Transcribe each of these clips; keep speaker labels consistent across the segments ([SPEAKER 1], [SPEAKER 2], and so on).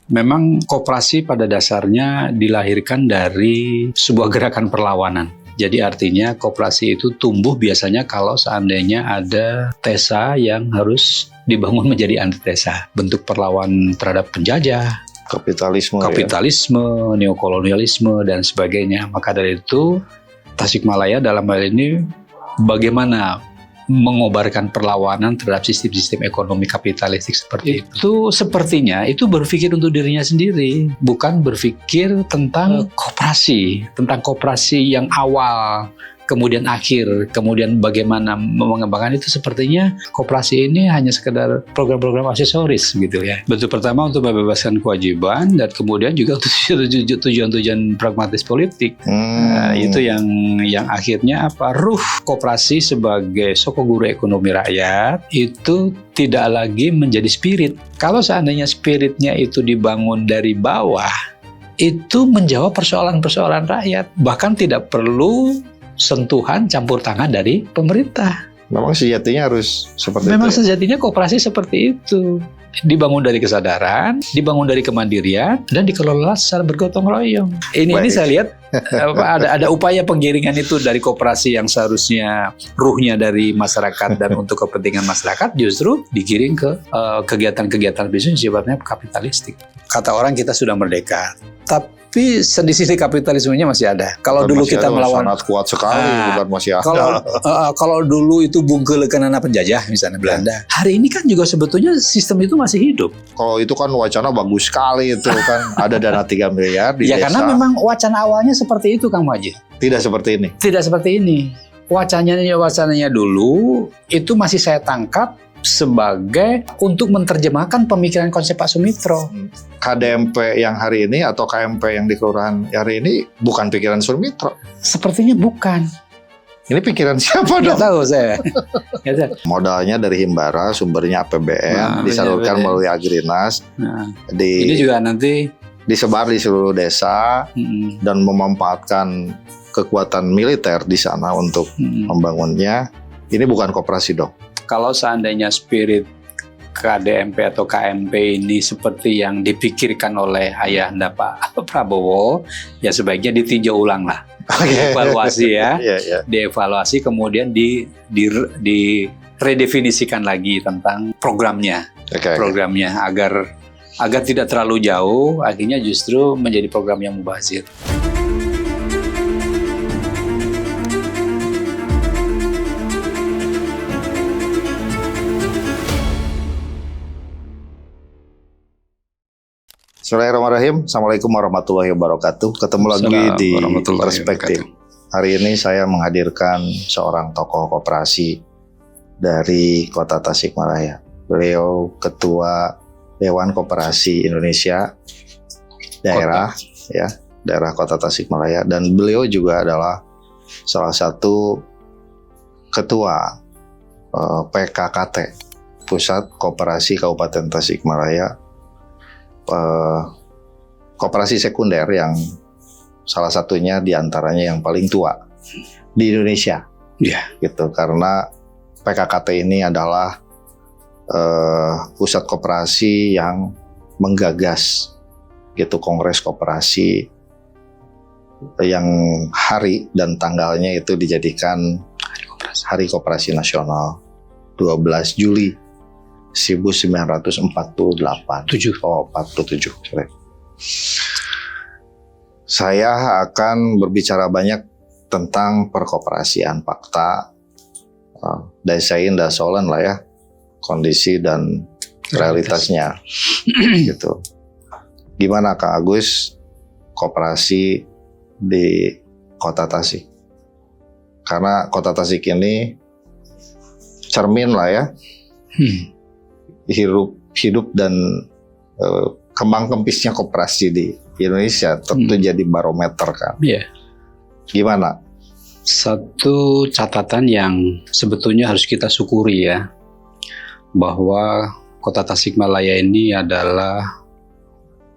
[SPEAKER 1] Memang koperasi pada dasarnya dilahirkan dari sebuah gerakan perlawanan. Jadi artinya koperasi itu tumbuh biasanya kalau seandainya ada tesa yang harus dibangun menjadi antitesa. Bentuk perlawanan terhadap penjajah,
[SPEAKER 2] Kapitalisme,
[SPEAKER 1] neokolonialisme, dan sebagainya. Maka dari itu Tasikmalaya dalam hal ini bagaimana mengobarkan perlawanan terhadap sistem-sistem ekonomi kapitalistik seperti itu. Sepertinya itu berpikir untuk dirinya sendiri, bukan berpikir tentang koperasi yang awal, kemudian akhir, kemudian bagaimana mengembangkan itu. Sepertinya koperasi ini hanya sekedar program-program aksesoris gitu ya. Bentuk pertama untuk membebaskan kewajiban dan kemudian juga untuk tujuan-tujuan pragmatis politik. Itu yang akhirnya ruh koperasi sebagai soko guru ekonomi rakyat itu tidak lagi menjadi spirit. Kalau seandainya spiritnya itu dibangun dari bawah, itu menjawab persoalan-persoalan rakyat, bahkan tidak perlu sentuhan campur tangan dari pemerintah.
[SPEAKER 2] Memang sejatinya harus seperti
[SPEAKER 1] Memang
[SPEAKER 2] itu.
[SPEAKER 1] sejatinya koperasi seperti itu. Dibangun dari kesadaran, dibangun dari kemandirian, dan dikelola secara bergotong royong. Ini saya lihat ada upaya penggiringan itu dari koperasi yang seharusnya ruhnya dari masyarakat dan untuk kepentingan masyarakat, justru digiring ke kegiatan-kegiatan bisnis sifatnya kapitalistik. Kata orang kita sudah merdeka, tapi sisi kapitalismenya masih ada. Kalau dulu kita melawan,
[SPEAKER 2] sangat kuat sekali, bukan masih ada.
[SPEAKER 1] Kalau dulu itu bungkel karena penjajah misalnya Belanda, hari ini kan juga sebetulnya sistem itu masih hidup.
[SPEAKER 2] Kalau itu kan wacana bagus sekali itu kan, ada dana 3 miliar di
[SPEAKER 1] ya
[SPEAKER 2] desa.
[SPEAKER 1] Karena memang wacana awalnya seperti itu, Kang Muhadjir.
[SPEAKER 2] Tidak seperti ini.
[SPEAKER 1] Tidak seperti ini. Wacananya dulu itu masih saya tangkap sebagai untuk menerjemahkan pemikiran konsep Pak Sumitro.
[SPEAKER 2] KDMP yang hari ini atau KMP yang di kelurahan hari ini bukan pikiran Sumitro.
[SPEAKER 1] Sepertinya bukan.
[SPEAKER 2] Ini pikiran siapa dong?
[SPEAKER 1] Nggak tahu saya.
[SPEAKER 2] Modalnya dari Himbara, sumbernya APBN, disalurkan melalui Agrinas.
[SPEAKER 1] Ini juga nanti
[SPEAKER 2] disebar di seluruh desa dan memanfaatkan kekuatan militer di sana untuk membangunnya. Ini bukan koperasi dong.
[SPEAKER 1] Kalau seandainya spirit KDMP atau KMP ini seperti yang dipikirkan oleh ayahanda Pak Prabowo, ya sebaiknya ditinjau ulang lah. Dievaluasi ya. Dievaluasi kemudian diredefinisikan lagi tentang programnya. Programnya agar tidak terlalu jauh, akhirnya justru menjadi program yang mubazir.
[SPEAKER 2] Bismillahirrahmanirrahim. Assalamualaikum warahmatullahi wabarakatuh. Ketemu lagi di Perspektif. Hari ini saya menghadirkan seorang tokoh koperasi dari Kota Tasikmalaya. Beliau Ketua Dewan Koperasi Indonesia daerah Kota Tasikmalaya, dan beliau juga adalah salah satu ketua PKKT, Pusat Koperasi Kabupaten Tasikmalaya, koperasi sekunder yang salah satunya diantaranya yang paling tua di Indonesia, gitu. Karena PKKT ini adalah pusat koperasi yang menggagas gitu kongres koperasi yang hari dan tanggalnya itu dijadikan Hari Koperasi Nasional 12 Juli 1948. 47. Saya akan berbicara banyak tentang perkoperasian, fakta, dasain dasolan lah ya, kondisi dan realitasnya gitu. Gimana Kak Agus koperasi di Kota Tasik? Karena Kota Tasik ini cermin lah ya, hidup dan kembang kempisnya koperasi di Indonesia, tentu jadi barometer kan. Gimana?
[SPEAKER 1] Satu catatan yang sebetulnya harus kita syukuri ya, bahwa Kota Tasikmalaya ini adalah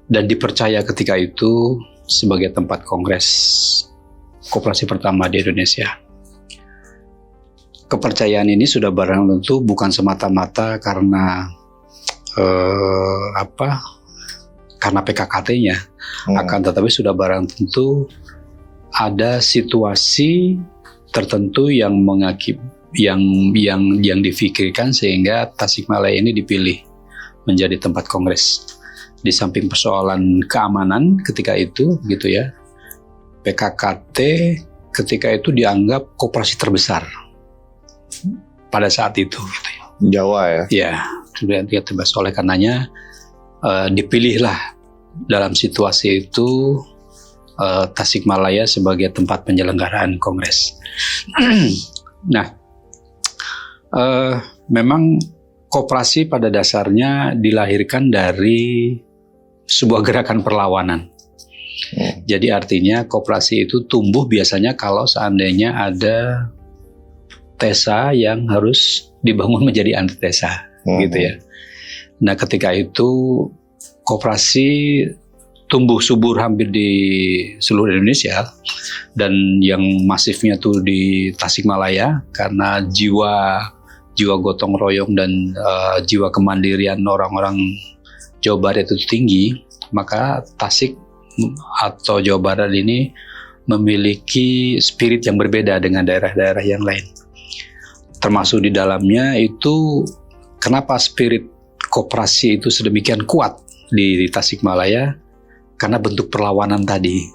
[SPEAKER 1] dan dipercaya ketika itu sebagai tempat kongres koperasi pertama di Indonesia. Kepercayaan ini sudah barang tentu bukan semata-mata karena karena PKKT-nya. Akan tetapi sudah barang tentu ada situasi tertentu yang yang difikirkan sehingga Tasikmalaya ini dipilih menjadi tempat kongres. Di samping persoalan keamanan ketika itu, gitu ya, PKKT ketika itu dianggap koperasi terbesar pada saat itu. Gitu ya.
[SPEAKER 2] Jawa ya?
[SPEAKER 1] Ya, sudah terbesar. Oleh karenanya dipilihlah dalam situasi itu Tasikmalaya sebagai tempat penyelenggaraan kongres. Nah, memang koperasi pada dasarnya dilahirkan dari sebuah gerakan perlawanan. Jadi artinya koperasi itu tumbuh biasanya kalau seandainya ada tesa yang harus dibangun menjadi antitesa, gitu ya. Nah, ketika itu koperasi tumbuh subur hampir di seluruh Indonesia, dan yang masifnya tuh di Tasikmalaya karena jiwa gotong royong dan jiwa kemandirian orang-orang Jawa Barat itu tinggi, maka Tasik atau Jawa Barat ini memiliki spirit yang berbeda dengan daerah-daerah yang lain. Termasuk di dalamnya itu kenapa spirit koperasi itu sedemikian kuat di Tasikmalaya, karena bentuk perlawanan tadi,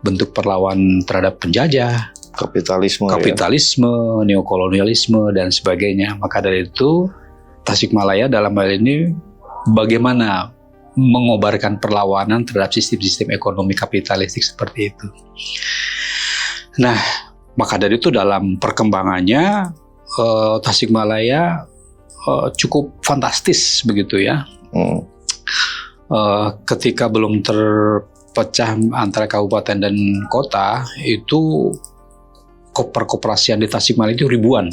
[SPEAKER 1] bentuk perlawanan terhadap penjajah, kapitalisme, neokolonialisme dan sebagainya. Maka dari itu Tasikmalaya dalam hal ini bagaimana mengobarkan perlawanan terhadap sistem-sistem ekonomi kapitalistik seperti itu. Nah, maka dari itu dalam perkembangannya Tasikmalaya cukup fantastis begitu ya. Ketika belum terpecah antara kabupaten dan kota, itu perkoperasian di Tasikmalaya itu ribuan.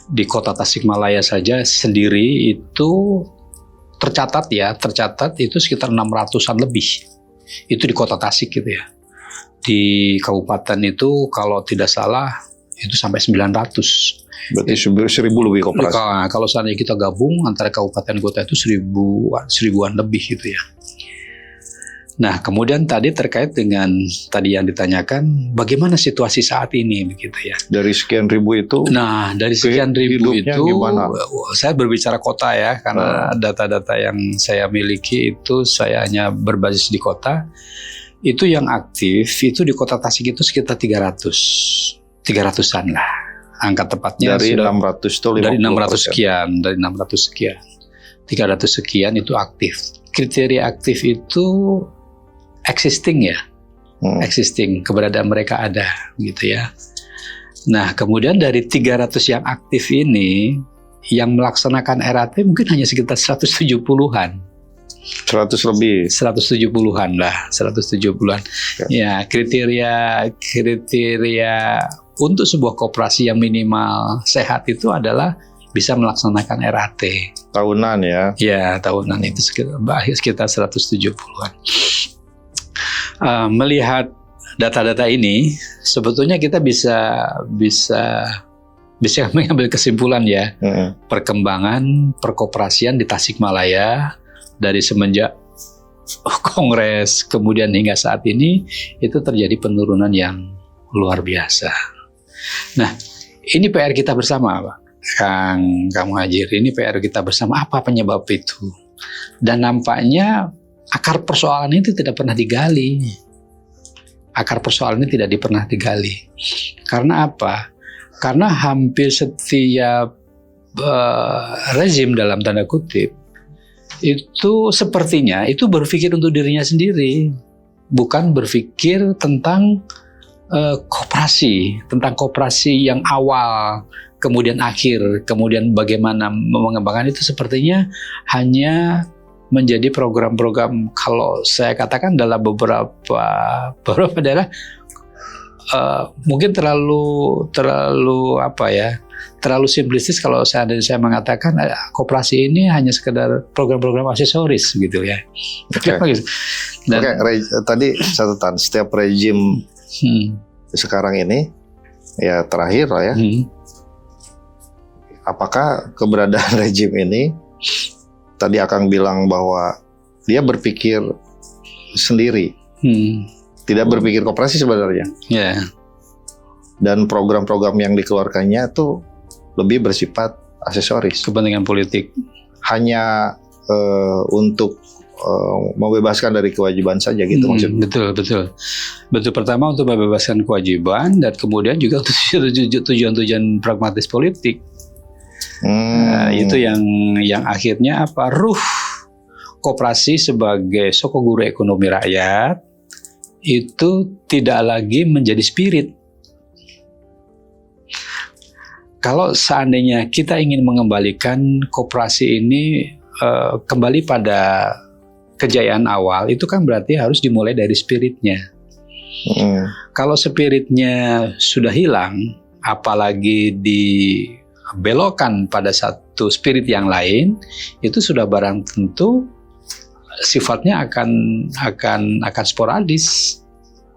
[SPEAKER 1] Di kota Tasikmalaya saja sendiri itu tercatat itu sekitar 600-an lebih. Itu di kota Tasik gitu ya. Di kabupaten itu kalau tidak salah itu sampai 900.
[SPEAKER 2] Berarti 1000 lebih koperasi.
[SPEAKER 1] Nah, kalau seandainya kita gabung antara kabupaten kota itu seribuan lebih gitu ya. Nah, kemudian tadi terkait dengan tadi yang ditanyakan, bagaimana situasi saat ini begitu ya?
[SPEAKER 2] Dari sekian ribu itu.
[SPEAKER 1] Nah, dari sekian ribu itu,
[SPEAKER 2] gimana?
[SPEAKER 1] Saya berbicara kota ya, karena data-data yang saya miliki itu saya hanya berbasis di kota. Itu yang aktif itu di kota Tasik itu sekitar 300-an lah. Angka tepatnya
[SPEAKER 2] dari
[SPEAKER 1] sudah
[SPEAKER 2] 600 itu 50%.
[SPEAKER 1] dari 600 sekian. 300 sekian itu aktif. Kriteria aktif itu existing ya. Existing, keberadaan mereka ada gitu ya. Nah, kemudian dari 300 yang aktif ini yang melaksanakan RAT mungkin hanya sekitar 170-an.
[SPEAKER 2] 100 lebih.
[SPEAKER 1] 170-an lah, 170-an. Okay. Ya, kriteria untuk sebuah koperasi yang minimal sehat itu adalah bisa melaksanakan RAT.
[SPEAKER 2] Tahunan ya? Ya,
[SPEAKER 1] tahunan itu sekitar 170-an. Melihat data-data ini, sebetulnya kita bisa mengambil kesimpulan ya. Perkembangan perkoperasian di Tasikmalaya dari semenjak Kongres kemudian hingga saat ini itu terjadi penurunan yang luar biasa. Nah, ini PR kita bersama, Pak Kang Muhadjir. Ini PR kita bersama. Apa penyebab itu? Dan nampaknya akar persoalan itu tidak pernah digali. Akar persoalan ini tidak pernah digali. Karena apa? Karena hampir setiap rezim dalam tanda kutip itu sepertinya itu berpikir untuk dirinya sendiri, bukan berpikir tentang koperasi yang awal, kemudian akhir, kemudian bagaimana mengembangkan itu sepertinya hanya menjadi program-program, kalau saya katakan dalam beberapa daerah mungkin terlalu simplistis kalau saya mengatakan koperasi ini hanya sekedar program-program aksesoris gitu ya.
[SPEAKER 2] Oke. Tadi catatan setiap rejim sekarang ini ya terakhir lah ya. Apakah keberadaan rejim ini, tadi Akang bilang bahwa dia berpikir sendiri, tidak berpikir koperasi sebenarnya.
[SPEAKER 1] Ya.
[SPEAKER 2] Dan program-program yang dikeluarkannya tuh lebih bersifat aksesoris,
[SPEAKER 1] Kepentingan politik.
[SPEAKER 2] hanya untuk membebaskan dari kewajiban saja gitu maksudnya.
[SPEAKER 1] Betul. Pertama untuk membebaskan kewajiban, dan kemudian juga untuk tujuan-tujuan pragmatis politik. Itu yang akhirnya apa? Ruh koperasi sebagai sokoguru ekonomi rakyat itu tidak lagi menjadi spirit. Kalau seandainya kita ingin mengembalikan koperasi ini kembali pada kejayaan awal, itu kan berarti harus dimulai dari spiritnya. Kalau spiritnya sudah hilang, apalagi dibelokkan pada satu spirit yang lain, itu sudah barang tentu sifatnya akan sporadis,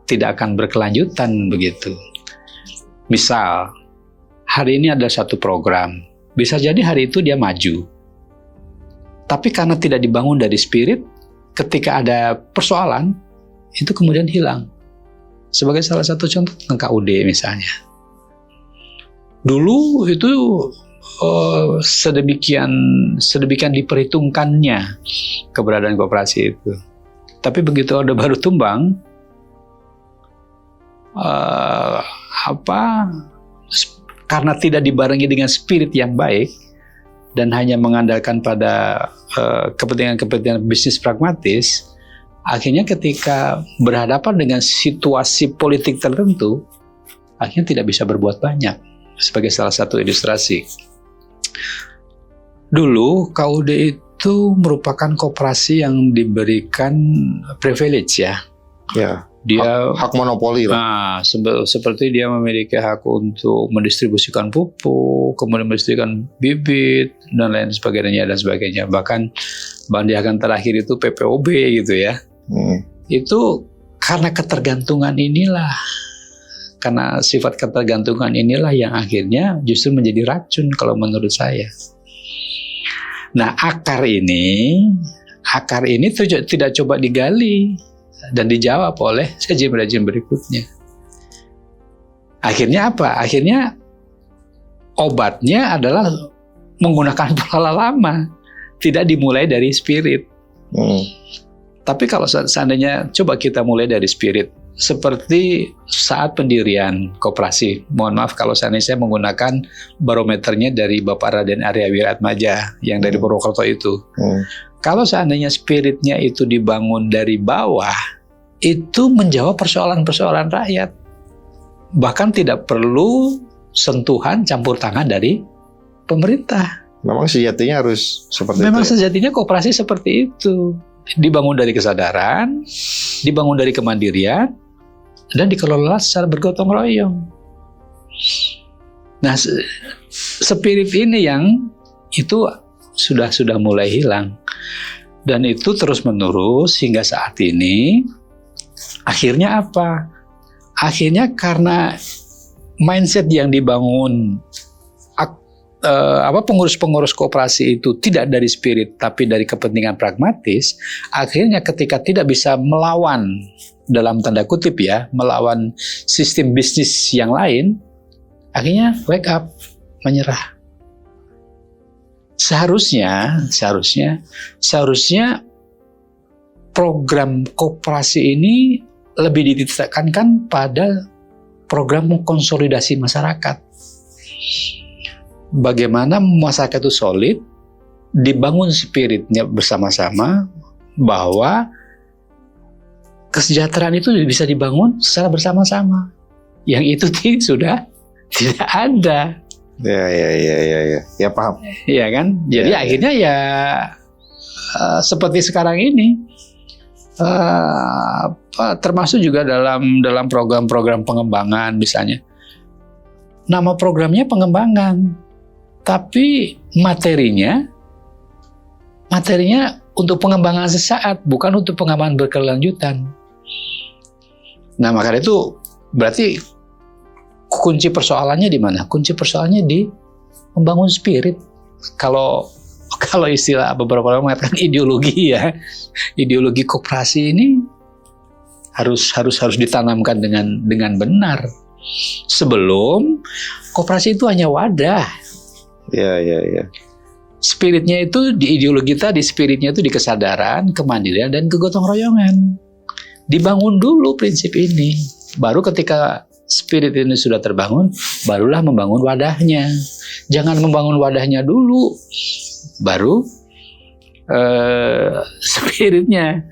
[SPEAKER 1] tidak akan berkelanjutan begitu. Misal, hari ini ada satu program, bisa jadi hari itu dia maju, tapi karena tidak dibangun dari spirit, ketika ada persoalan, itu kemudian hilang. Sebagai salah satu contoh tentang KUD misalnya. Dulu itu sedemikian diperhitungkannya keberadaan koperasi itu. Tapi begitu Orde Baru tumbang, karena tidak dibarengi dengan spirit yang baik dan hanya mengandalkan pada kepentingan bisnis pragmatis, akhirnya ketika berhadapan dengan situasi politik tertentu, akhirnya tidak bisa berbuat banyak. Sebagai salah satu ilustrasi, dulu KUD itu merupakan koperasi yang diberikan privilege ya. Dia
[SPEAKER 2] hak monopoli lah.
[SPEAKER 1] Nah, seperti dia memiliki hak untuk mendistribusikan pupuk, kemudian mendistribusikan bibit dan lain sebagainya. Bahkan bandiakan terakhir itu PPOB gitu ya. Itu karena ketergantungan inilah, karena sifat ketergantungan inilah yang akhirnya justru menjadi racun kalau menurut saya. Nah, akar ini tidak coba digali dan dijawab oleh rejim berikutnya. Akhirnya apa? Akhirnya obatnya adalah menggunakan pola lama, tidak dimulai dari spirit. Tapi kalau seandainya coba kita mulai dari spirit, seperti saat pendirian koperasi, mohon maaf kalau seandainya saya menggunakan barometernya dari Bapak Raden Arya Wiratmaja yang dari Purwokerto itu. Kalau seandainya spiritnya itu dibangun dari bawah, itu menjawab persoalan-persoalan rakyat. Bahkan tidak perlu sentuhan campur tangan dari pemerintah.
[SPEAKER 2] Memang sejatinya harus seperti itu.
[SPEAKER 1] Memang sejatinya koperasi seperti itu. Dibangun dari kesadaran, dibangun dari kemandirian, dan dikelola secara bergotong royong. Nah, spirit ini yang itu sudah mulai hilang. Dan itu terus menerus hingga saat ini. Akhirnya apa? Akhirnya karena mindset yang dibangun pengurus-pengurus koperasi itu tidak dari spirit tapi dari kepentingan pragmatis, akhirnya ketika tidak bisa melawan, dalam tanda kutip ya, melawan sistem bisnis yang lain, akhirnya wake up, menyerah. Seharusnya program koperasi ini lebih ditekankan pada program konsolidasi masyarakat. Bagaimana masyarakat itu solid, dibangun spiritnya bersama-sama, bahwa kesejahteraan itu bisa dibangun secara bersama-sama. Yang itu sudah tidak ada.
[SPEAKER 2] Ya paham.
[SPEAKER 1] Iya kan? Jadi akhirnya seperti sekarang ini, termasuk juga dalam program-program pengembangan misalnya. Nama programnya pengembangan, tapi materinya untuk pengembangan sesaat, bukan untuk pengembangan berkelanjutan. Nah, makanya itu berarti kunci persoalannya di mana? Kunci persoalannya di membangun spirit. Kalau kalau istilah beberapa orang mengatakan ideologi ya, ideologi koperasi ini harus ditanamkan dengan benar. Sebelum koperasi itu hanya wadah.
[SPEAKER 2] Ya.
[SPEAKER 1] Spiritnya itu di ideologi tadi, spiritnya itu di kesadaran, kemandirian, dan kegotong royongan. Dibangun dulu prinsip ini. Baru ketika spirit ini sudah terbangun, barulah membangun wadahnya. Jangan membangun wadahnya dulu, baru spiritnya.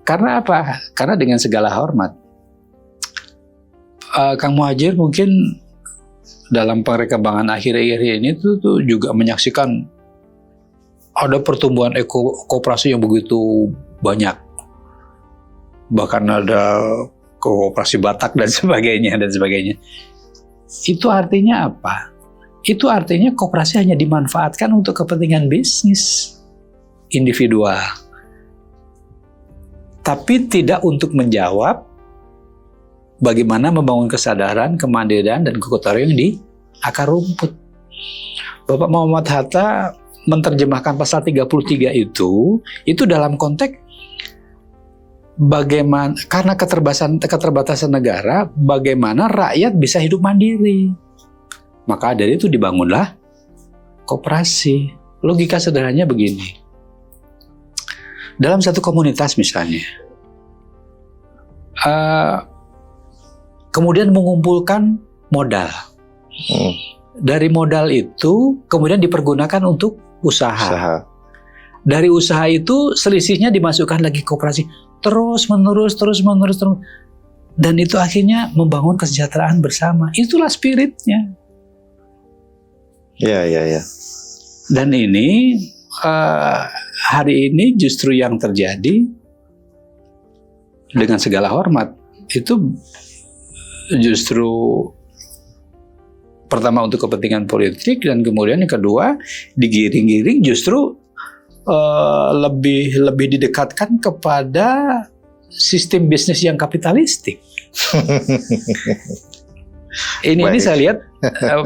[SPEAKER 1] Karena apa? Karena dengan segala hormat, Kang Muhadjir mungkin dalam perkembangan akhir-akhir ini tuh juga menyaksikan ada pertumbuhan koperasi yang begitu banyak. Bahkan ada koperasi Batak dan sebagainya. Itu artinya apa? Itu artinya koperasi hanya dimanfaatkan untuk kepentingan bisnis individual, tapi tidak untuk menjawab bagaimana membangun kesadaran, kemandirian, dan kegotong royongan di akar rumput. Bapak Muhammad Hatta menerjemahkan pasal 33 itu dalam konteks bagaimana, karena keterbatasan negara, bagaimana rakyat bisa hidup mandiri. Maka dari itu dibangunlah koperasi. Logika sederhananya begini. Dalam satu komunitas misalnya, kemudian mengumpulkan modal. Dari modal itu kemudian dipergunakan untuk usaha. Dari usaha itu selisihnya dimasukkan lagi koperasi. Terus menerus. Dan itu akhirnya membangun kesejahteraan bersama. Itulah spiritnya.
[SPEAKER 2] Ya.
[SPEAKER 1] Dan ini hari ini justru yang terjadi, dengan segala hormat, itu justru pertama untuk kepentingan politik, dan kemudian yang kedua digiring-giring justru lebih didekatkan kepada sistem bisnis yang kapitalistik. Ini saya lihat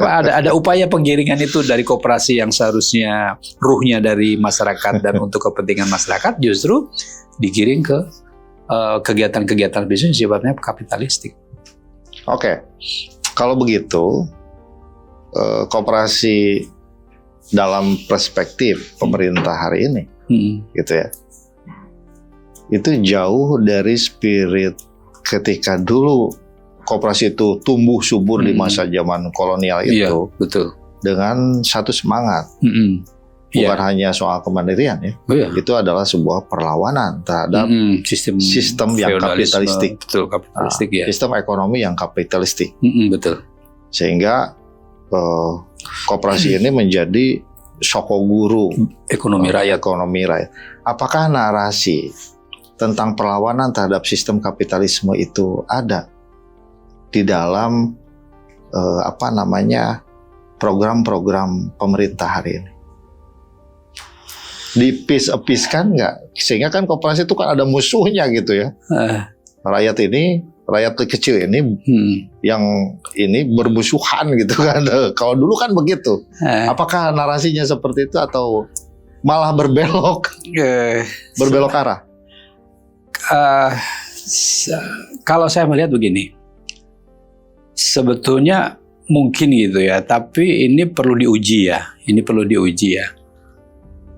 [SPEAKER 1] ada upaya penggiringan itu dari koperasi yang seharusnya ruhnya dari masyarakat dan untuk kepentingan masyarakat, justru digiring ke kegiatan-kegiatan bisnis sifatnya kapitalistik.
[SPEAKER 2] Oke, kalau begitu koperasi dalam perspektif pemerintah hari ini, gitu ya, itu jauh dari spirit ketika dulu koperasi itu tumbuh subur di masa zaman kolonial itu.
[SPEAKER 1] Iya, betul.
[SPEAKER 2] Dengan satu semangat, bukan hanya soal kemandirian ya, itu adalah sebuah perlawanan terhadap sistem yang kapitalistik.
[SPEAKER 1] Betul, kapitalistik ya.
[SPEAKER 2] Sistem ekonomi yang kapitalistik.
[SPEAKER 1] Betul.
[SPEAKER 2] Sehingga koperasi ini menjadi sokoguru
[SPEAKER 1] ekonomi rakyat.
[SPEAKER 2] Apakah narasi tentang perlawanan terhadap sistem kapitalisme itu ada di dalam program-program pemerintah hari ini? Diappease-kan nggak? Sehingga kan koperasi itu kan ada musuhnya gitu ya. Rakyat kecil ini yang ini bermusuhan gitu kan. Kalau dulu kan begitu. Apakah narasinya seperti itu atau malah berbelok arah?
[SPEAKER 1] Kalau saya melihat begini, sebetulnya mungkin gitu ya, tapi ini perlu diuji ya.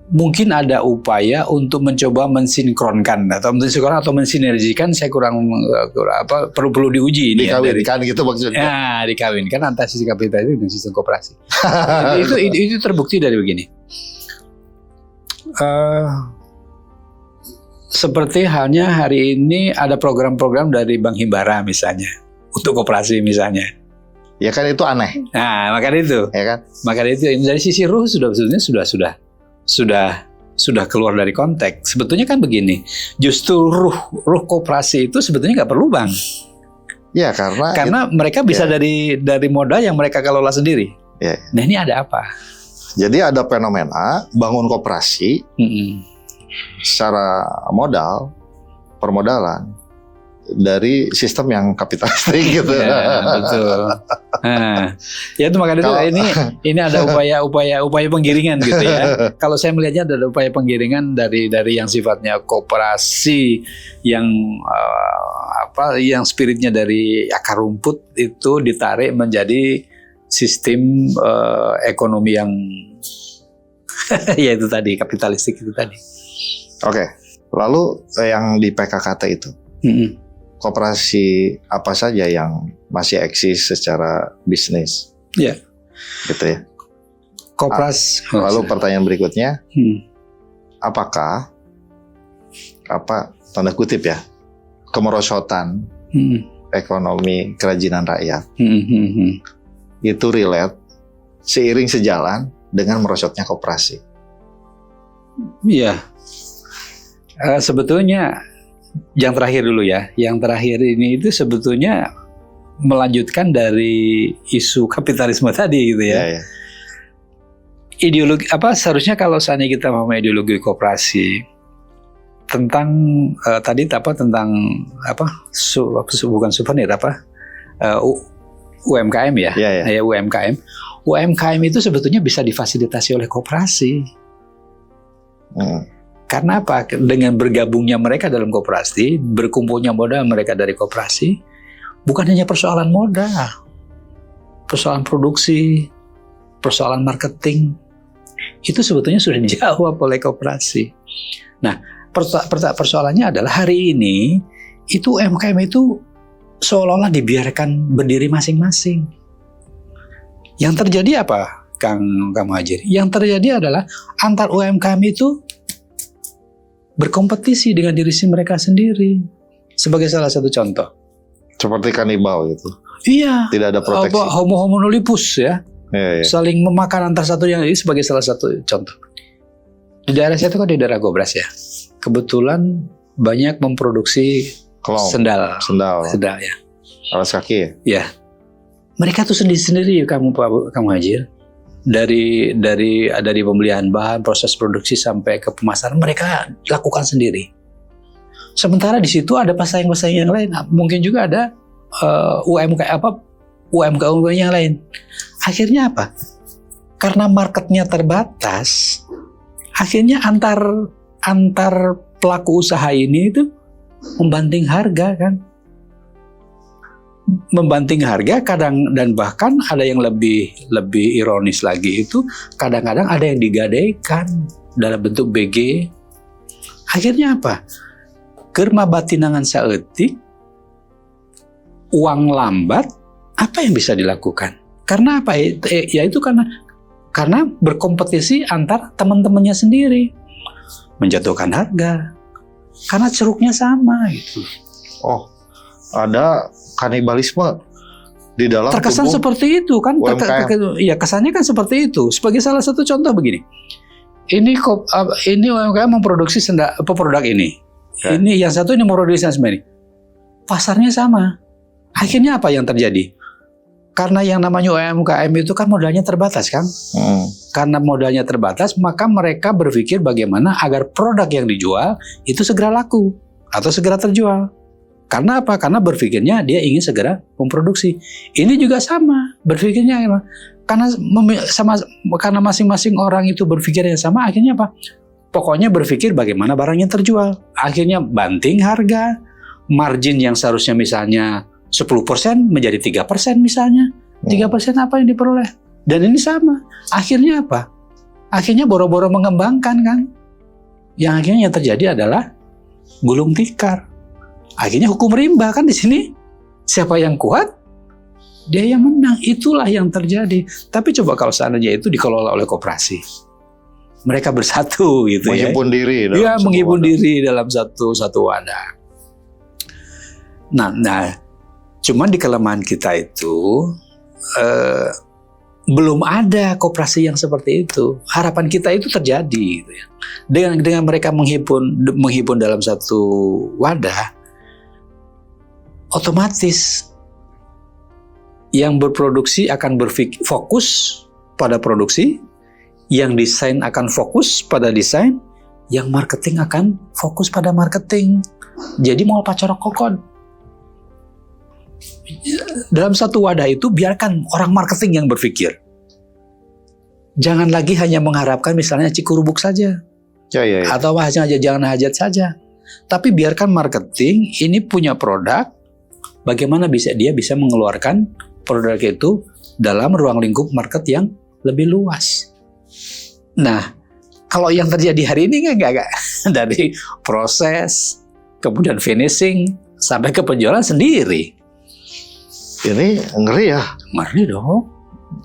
[SPEAKER 1] Mungkin ada upaya untuk mencoba mensinkronkan atau mensinergikan. Saya perlu diuji ini.
[SPEAKER 2] Dikawinkan gitu maksudnya.
[SPEAKER 1] Ya, dikawinkan antara sistem kapitalisme dengan sistem koperasi. itu terbukti dari begini. Seperti halnya hari ini ada program-program dari Bank Himbara misalnya untuk koperasi misalnya.
[SPEAKER 2] Ya kan itu aneh.
[SPEAKER 1] Nah, makanya itu. Ya kan? Makanya itu dari sisi ruh sebetulnya sudah keluar dari konteks. Sebetulnya kan begini, justru ruh koperasi itu sebetulnya nggak perlu bank.
[SPEAKER 2] Ya
[SPEAKER 1] karena mereka bisa dari modal yang mereka kelola sendiri.
[SPEAKER 2] Ya.
[SPEAKER 1] Nah, ini ada apa?
[SPEAKER 2] Jadi ada fenomena bangun koperasi secara permodalan dari sistem yang kapitalistik gitu.
[SPEAKER 1] Ya, betul. Ya itu makanya ini ada upaya penggiringan gitu ya. Kalau saya melihatnya ada upaya penggiringan dari yang sifatnya koperasi yang yang spiritnya dari akar rumput itu ditarik menjadi sistem ekonomi yang ya itu tadi kapitalistik itu tadi.
[SPEAKER 2] Oke. Lalu yang di PKKT itu. Koperasi apa saja yang masih eksis secara bisnis?
[SPEAKER 1] Ya,
[SPEAKER 2] gitu ya.
[SPEAKER 1] Koperasi.
[SPEAKER 2] Lalu pertanyaan berikutnya, apakah tanda kutip ya kemerosotan ekonomi kerajinan rakyat itu relate seiring sejalan dengan merosotnya koperasi?
[SPEAKER 1] Iya, sebetulnya. Yang terakhir dulu ya. Yang terakhir ini itu sebetulnya melanjutkan dari isu kapitalisme tadi gitu ya. Ideologi seharusnya kalau seandainya kita mau ideologi koperasi tentang bukan souvenir UMKM ya. UMKM. UMKM itu sebetulnya bisa difasilitasi oleh koperasi. Karena apa? Dengan bergabungnya mereka dalam koperasi, berkumpulnya modal mereka dari koperasi, bukan hanya persoalan modal, persoalan produksi, persoalan marketing, itu sebetulnya sudah dijawab oleh koperasi. Nah, persoalannya adalah hari ini, itu UMKM itu seolah-olah dibiarkan berdiri masing-masing. Yang terjadi apa, Kang Muhadjir? Yang terjadi adalah antar UMKM itu berkompetisi dengan diri mereka sendiri. Sebagai salah satu contoh.
[SPEAKER 2] Seperti kanibal gitu.
[SPEAKER 1] Iya.
[SPEAKER 2] Tidak ada proteksi.
[SPEAKER 1] Homo hominidus ya. Saling memakan antar satu yang lain sebagai salah satu contoh. Di daerah saya itu kan di daerah Gobras ya. Kebetulan banyak memproduksi sendal ya.
[SPEAKER 2] Alas kaki ya?
[SPEAKER 1] Ya. Mereka tuh sendiri-sendiri kamu Hajir. Dari pembelian bahan, proses produksi sampai ke pemasaran mereka lakukan sendiri. Sementara di situ ada pesaing-pesaing yang lain, mungkin juga ada UMKM yang lain. Akhirnya apa? Karena marketnya terbatas, akhirnya antar pelaku usaha ini itu membanting harga kan. Membanting harga kadang, dan bahkan ada yang lebih ironis lagi itu kadang-kadang ada yang digadaikan dalam bentuk BG. Akhirnya apa? Kerma batinangan saeutik, uang lambat, apa yang bisa dilakukan? Karena apa? Ya itu karena berkompetisi antar teman-temannya sendiri, menjatuhkan harga, karena ceruknya sama gitu.
[SPEAKER 2] Oh, ada kanibalisme di dalam
[SPEAKER 1] terkesan seperti itu kan. Iya, kesannya kan seperti itu. Sebagai salah satu contoh begini, ini UMKM memproduksi produk ini, ini yang satu ini memproduksi ini, pasarnya sama. Akhirnya apa yang terjadi? Karena yang namanya UMKM itu kan modalnya terbatas kan. Karena modalnya terbatas, maka mereka berpikir bagaimana agar produk yang dijual itu segera laku atau segera terjual. Karena apa? Karena berpikirnya dia ingin segera memproduksi. Ini juga sama, berpikirnya karena masing-masing orang itu berpikirnya sama, akhirnya apa? Pokoknya berpikir bagaimana barangnya terjual. Akhirnya banting harga, margin yang seharusnya misalnya 10% menjadi 3% misalnya. 3% apa yang diperoleh? Dan ini sama. Akhirnya apa? Akhirnya boro-boro mengembangkan kan. Yang akhirnya yang terjadi adalah gulung tikar. Akhirnya hukum rimba kan di sini. Siapa yang kuat, dia yang menang. Itulah yang terjadi. Tapi coba kalau seandainya itu dikelola oleh koperasi, mereka bersatu gitu
[SPEAKER 2] menghimpun diri.
[SPEAKER 1] Menghimpun diri dalam satu wadah. Nah, cuman di kelemahan kita itu belum ada koperasi yang seperti itu. Harapan kita itu terjadi gitu ya. Dengan mereka menghimpun dalam satu wadah, otomatis yang berproduksi akan fokus pada produksi, yang desain akan fokus pada desain, yang marketing akan fokus pada marketing. Jadi mau pacorok kokon. dalam satu wadah itu biarkan orang marketing yang berpikir. Jangan lagi hanya mengharapkan misalnya cikurubuk saja.
[SPEAKER 2] Ya.
[SPEAKER 1] Atau hanya jangan hajat saja. Tapi biarkan marketing ini punya produk, bagaimana dia bisa mengeluarkan produk itu dalam ruang lingkup market yang lebih luas. Nah, kalau yang terjadi hari ini enggak dari proses, kemudian finishing, sampai ke penjualan sendiri.
[SPEAKER 2] Ini ngeri ya.
[SPEAKER 1] Ngeri dong.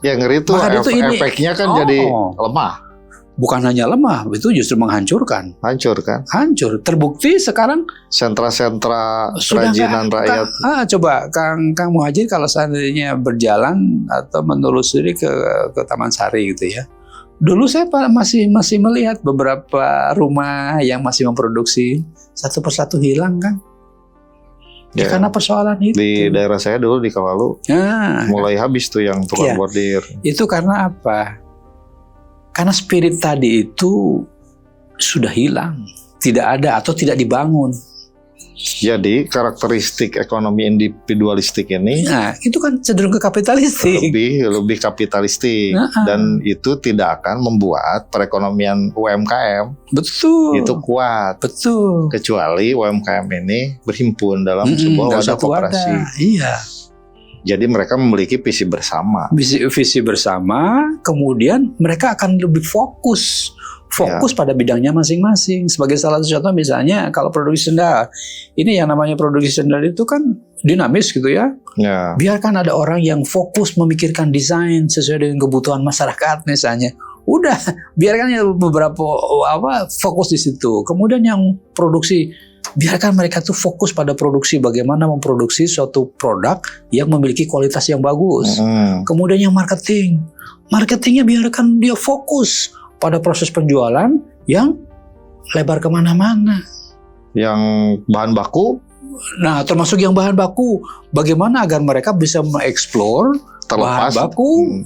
[SPEAKER 2] Ya ngeri itu, efeknya kan jadi lemah.
[SPEAKER 1] Bukan hanya lemah, itu justru menghancurkan.
[SPEAKER 2] Hancur kan?
[SPEAKER 1] Hancur. Terbukti sekarang
[SPEAKER 2] sentra-sentra kerajinan rakyat.
[SPEAKER 1] Coba Kang Muhajir kalau seandainya berjalan atau menelusuri ke Taman Sari gitu ya. Dulu saya masih melihat beberapa rumah yang masih memproduksi, satu persatu hilang kan. Ya, karena persoalan itu.
[SPEAKER 2] Di daerah saya dulu di Kawalu, mulai habis tuh yang tukang bordir.
[SPEAKER 1] Itu karena apa? Karena spirit tadi itu sudah hilang, tidak ada atau tidak dibangun.
[SPEAKER 2] Jadi karakteristik ekonomi individualistik ini,
[SPEAKER 1] itu kan cenderung ke kapitalistik.
[SPEAKER 2] Lebih kapitalistik, dan itu tidak akan membuat perekonomian UMKM itu kuat.
[SPEAKER 1] Betul.
[SPEAKER 2] Kecuali UMKM ini berhimpun dalam sebuah wadah koperasi.
[SPEAKER 1] Iya.
[SPEAKER 2] Jadi mereka memiliki visi bersama.
[SPEAKER 1] Visi bersama, kemudian mereka akan lebih fokus pada bidangnya masing-masing. Sebagai salah satu contoh misalnya kalau produksi sendal, ini yang namanya produksi sendal itu kan dinamis gitu ya. Biarkan ada orang yang fokus memikirkan desain sesuai dengan kebutuhan masyarakat misalnya. Udah, biarkan ya beberapa fokus di situ. Kemudian yang produksi, biarkan mereka tuh fokus pada produksi, bagaimana memproduksi suatu produk yang memiliki kualitas yang bagus. Kemudian yang marketingnya biarkan dia fokus pada proses penjualan yang lebar kemana-mana.
[SPEAKER 2] Yang bahan baku?
[SPEAKER 1] Nah, termasuk yang bahan baku, bagaimana agar mereka bisa mengeksplor bahan baku.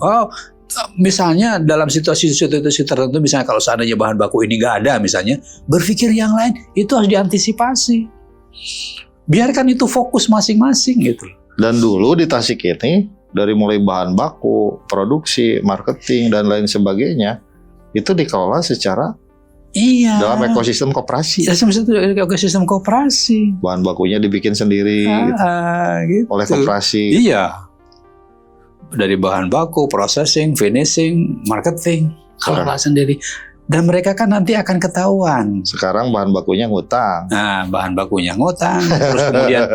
[SPEAKER 1] Misalnya dalam situasi tertentu, misalnya kalau seandainya bahan baku ini nggak ada misalnya, berpikir yang lain, itu harus diantisipasi. Biarkan itu fokus masing-masing gitu.
[SPEAKER 2] Dan dulu di Tasik ini, dari mulai bahan baku, produksi, marketing, dan lain sebagainya, itu dikelola secara dalam ekosistem koperasi.
[SPEAKER 1] Ekosistem koperasi.
[SPEAKER 2] Bahan bakunya dibikin sendiri gitu. Oleh koperasi.
[SPEAKER 1] Iya. Dari bahan baku, processing, finishing, marketing, kelola sendiri. Dan mereka kan nanti akan ketahuan.
[SPEAKER 2] Sekarang bahan bakunya ngutang.
[SPEAKER 1] Nah, bahan bakunya ngutang. Terus kemudian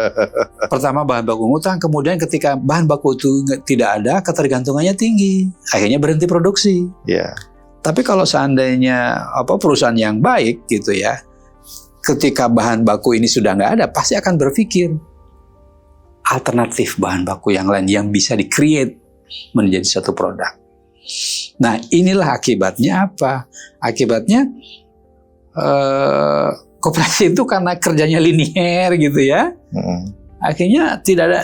[SPEAKER 1] pertama bahan baku ngutang, kemudian ketika bahan baku itu tidak ada, ketergantungannya tinggi. Akhirnya berhenti produksi.
[SPEAKER 2] Iya.
[SPEAKER 1] Tapi kalau seandainya perusahaan yang baik gitu ya, ketika bahan baku ini sudah nggak ada, pasti akan berpikir alternatif bahan baku yang lain yang bisa di-create menjadi satu produk. Nah, inilah akibatnya apa? Akibatnya koperasi itu karena kerjanya linier gitu ya. Akhirnya tidak ada,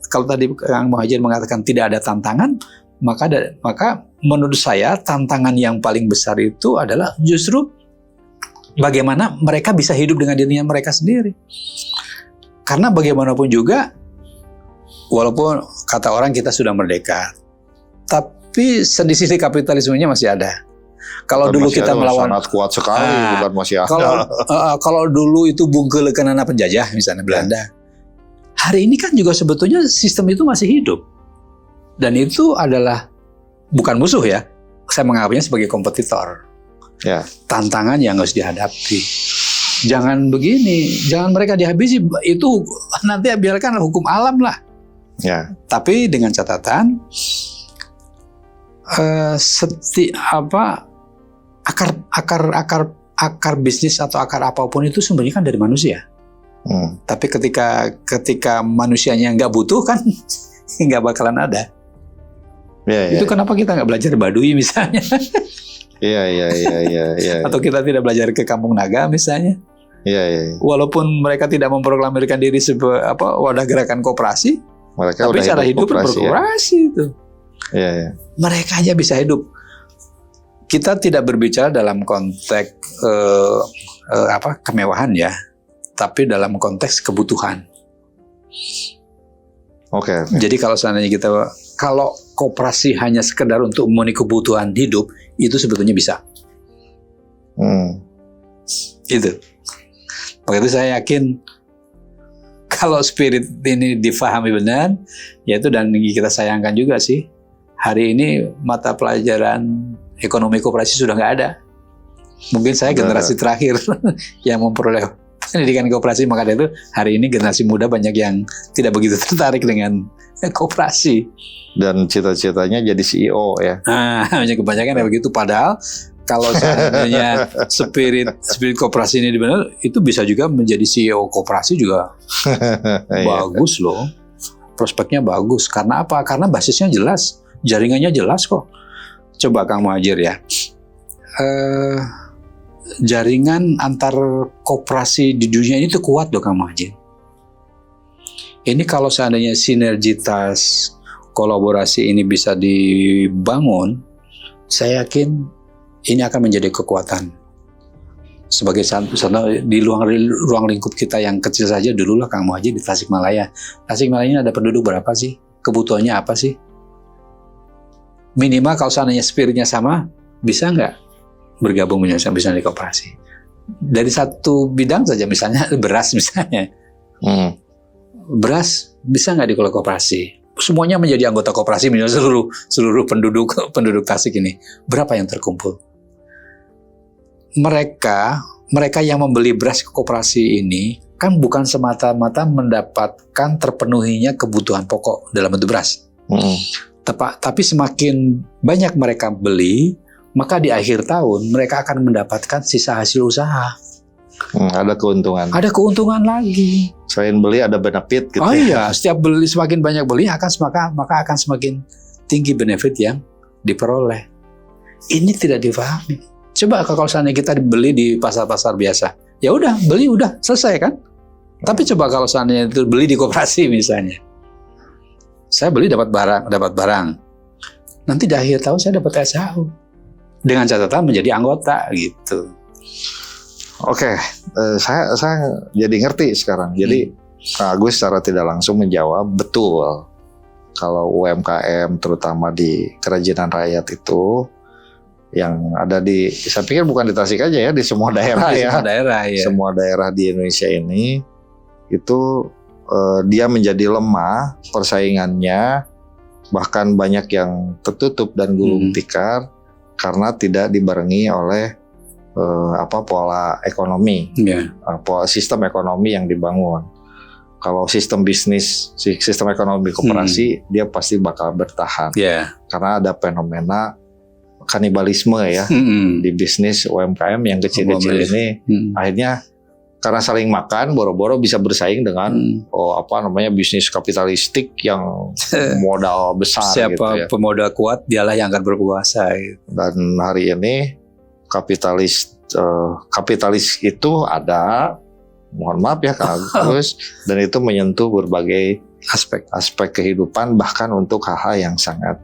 [SPEAKER 1] kalau tadi Kang Muhajir mengatakan tidak ada tantangan, maka menurut saya tantangan yang paling besar itu adalah justru bagaimana mereka bisa hidup dengan dirinya mereka sendiri. Karena bagaimanapun juga, walaupun kata orang kita sudah merdeka, tapi sendi-sendi kapitalismenya masih ada. Kalau dulu kita melawan,
[SPEAKER 2] sangat kuat sekali, bukan masih ada.
[SPEAKER 1] Kalau dulu itu bungkul kenana penjajah misalnya Belanda, hari ini kan juga sebetulnya sistem itu masih hidup. Dan itu adalah bukan musuh ya, saya menganggapnya sebagai kompetitor. Tantangan yang harus dihadapi. Jangan begini, jangan mereka dihabisi, itu nanti biarkan hukum alam lah. Tapi dengan catatan, akar bisnis atau akar apapun itu sumbernya kan dari manusia. Tapi ketika manusianya nggak butuh kan nggak bakalan ada. Itu kenapa kita nggak belajar Baduy misalnya? Atau kita tidak belajar ke Kampung Naga misalnya? Walaupun mereka tidak memproklamirkan diri sebagai wadah gerakan koperasi, tapi cara hidup berkoperasi itu. Mereka aja bisa hidup. Kita tidak berbicara dalam konteks kemewahan ya, tapi dalam konteks kebutuhan.
[SPEAKER 2] Oke.
[SPEAKER 1] Jadi kalau seandainya kalau koperasi hanya sekedar untuk memenuhi kebutuhan hidup, itu sebetulnya bisa. Gitu. Begitu saya yakin kalau spirit ini difahami benar, yaitu dan kita sayangkan juga sih, hari ini mata pelajaran ekonomi koperasi sudah nggak ada. Mungkin saya generasi terakhir yang memperoleh pendidikan koperasi, maka dari itu hari ini generasi muda banyak yang tidak begitu tertarik dengan koperasi.
[SPEAKER 2] Dan cita-citanya jadi CEO ya.
[SPEAKER 1] Nah, kebanyakan ya begitu. Padahal kalau seandainya spirit koperasi ini benar, itu bisa juga menjadi CEO koperasi juga bagus loh. Prospeknya bagus. Karena apa? Karena basisnya jelas, jaringannya jelas kok. Coba Kang Muhadjir ya. Jaringan antar koperasi di dunia ini tuh kuat loh Kang Muhadjir. Ini kalau seandainya sinergitas kolaborasi ini bisa dibangun, saya yakin ini akan menjadi kekuatan. Sebagai satu di ruang lingkup kita yang kecil saja dululah Kang Muhadjir di Tasikmalaya. Tasikmalaya ini ada penduduk berapa sih? Kebutuhannya apa sih? Minimal kalau seandainya spiritnya sama, bisa nggak bergabung bisa di koperasi? Dari satu bidang saja, misalnya beras misalnya. Beras bisa nggak dikelola koperasi? Semuanya menjadi anggota koperasi, misalnya seluruh penduduk Tasik ini. Berapa yang terkumpul? Mereka yang membeli beras ke koperasi ini kan bukan semata-mata mendapatkan terpenuhinya kebutuhan pokok dalam bentuk beras. Tapi semakin banyak mereka beli, maka di akhir tahun mereka akan mendapatkan sisa hasil usaha.
[SPEAKER 2] Ada keuntungan.
[SPEAKER 1] Ada keuntungan lagi.
[SPEAKER 2] Selain beli ada benefit gitu.
[SPEAKER 1] Oh iya, setiap beli semakin banyak beli maka akan semakin tinggi benefit yang diperoleh. Ini tidak dipahami. Coba kalau seandainya kita beli di pasar-pasar biasa, ya udah beli udah selesai kan? Tapi coba kalau seandainya itu beli di koperasi misalnya, saya beli dapat barang. Nanti di akhir tahun saya dapat SHU dengan catatan menjadi anggota gitu.
[SPEAKER 2] Oke, saya jadi ngerti sekarang. Jadi Kak Agus secara tidak langsung menjawab betul kalau UMKM terutama di kerajinan rakyat itu yang ada di, saya pikir bukan di Tasik aja ya, di semua daerah ya.
[SPEAKER 1] Semua daerah ya.
[SPEAKER 2] Semua daerah di Indonesia ini itu dia menjadi lemah persaingannya, bahkan banyak yang tertutup dan gulung tikar karena tidak dibarengi oleh pola ekonomi, pola sistem ekonomi yang dibangun. Kalau sistem bisnis, sistem ekonomi koperasi, dia pasti bakal bertahan. Karena ada fenomena kanibalisme ya di bisnis UMKM yang kecil-kecil ini. Akhirnya karena saling makan, boro-boro bisa bersaing dengan bisnis kapitalistik yang modal besar.
[SPEAKER 1] Siapa
[SPEAKER 2] gitu ya.
[SPEAKER 1] pemodal kuat, dialah yang akan berkuasa. Gitu.
[SPEAKER 2] Dan hari ini kapitalis itu ada, mohon maaf ya Kak Agus, dan itu menyentuh berbagai aspek kehidupan, bahkan untuk hal-hal yang sangat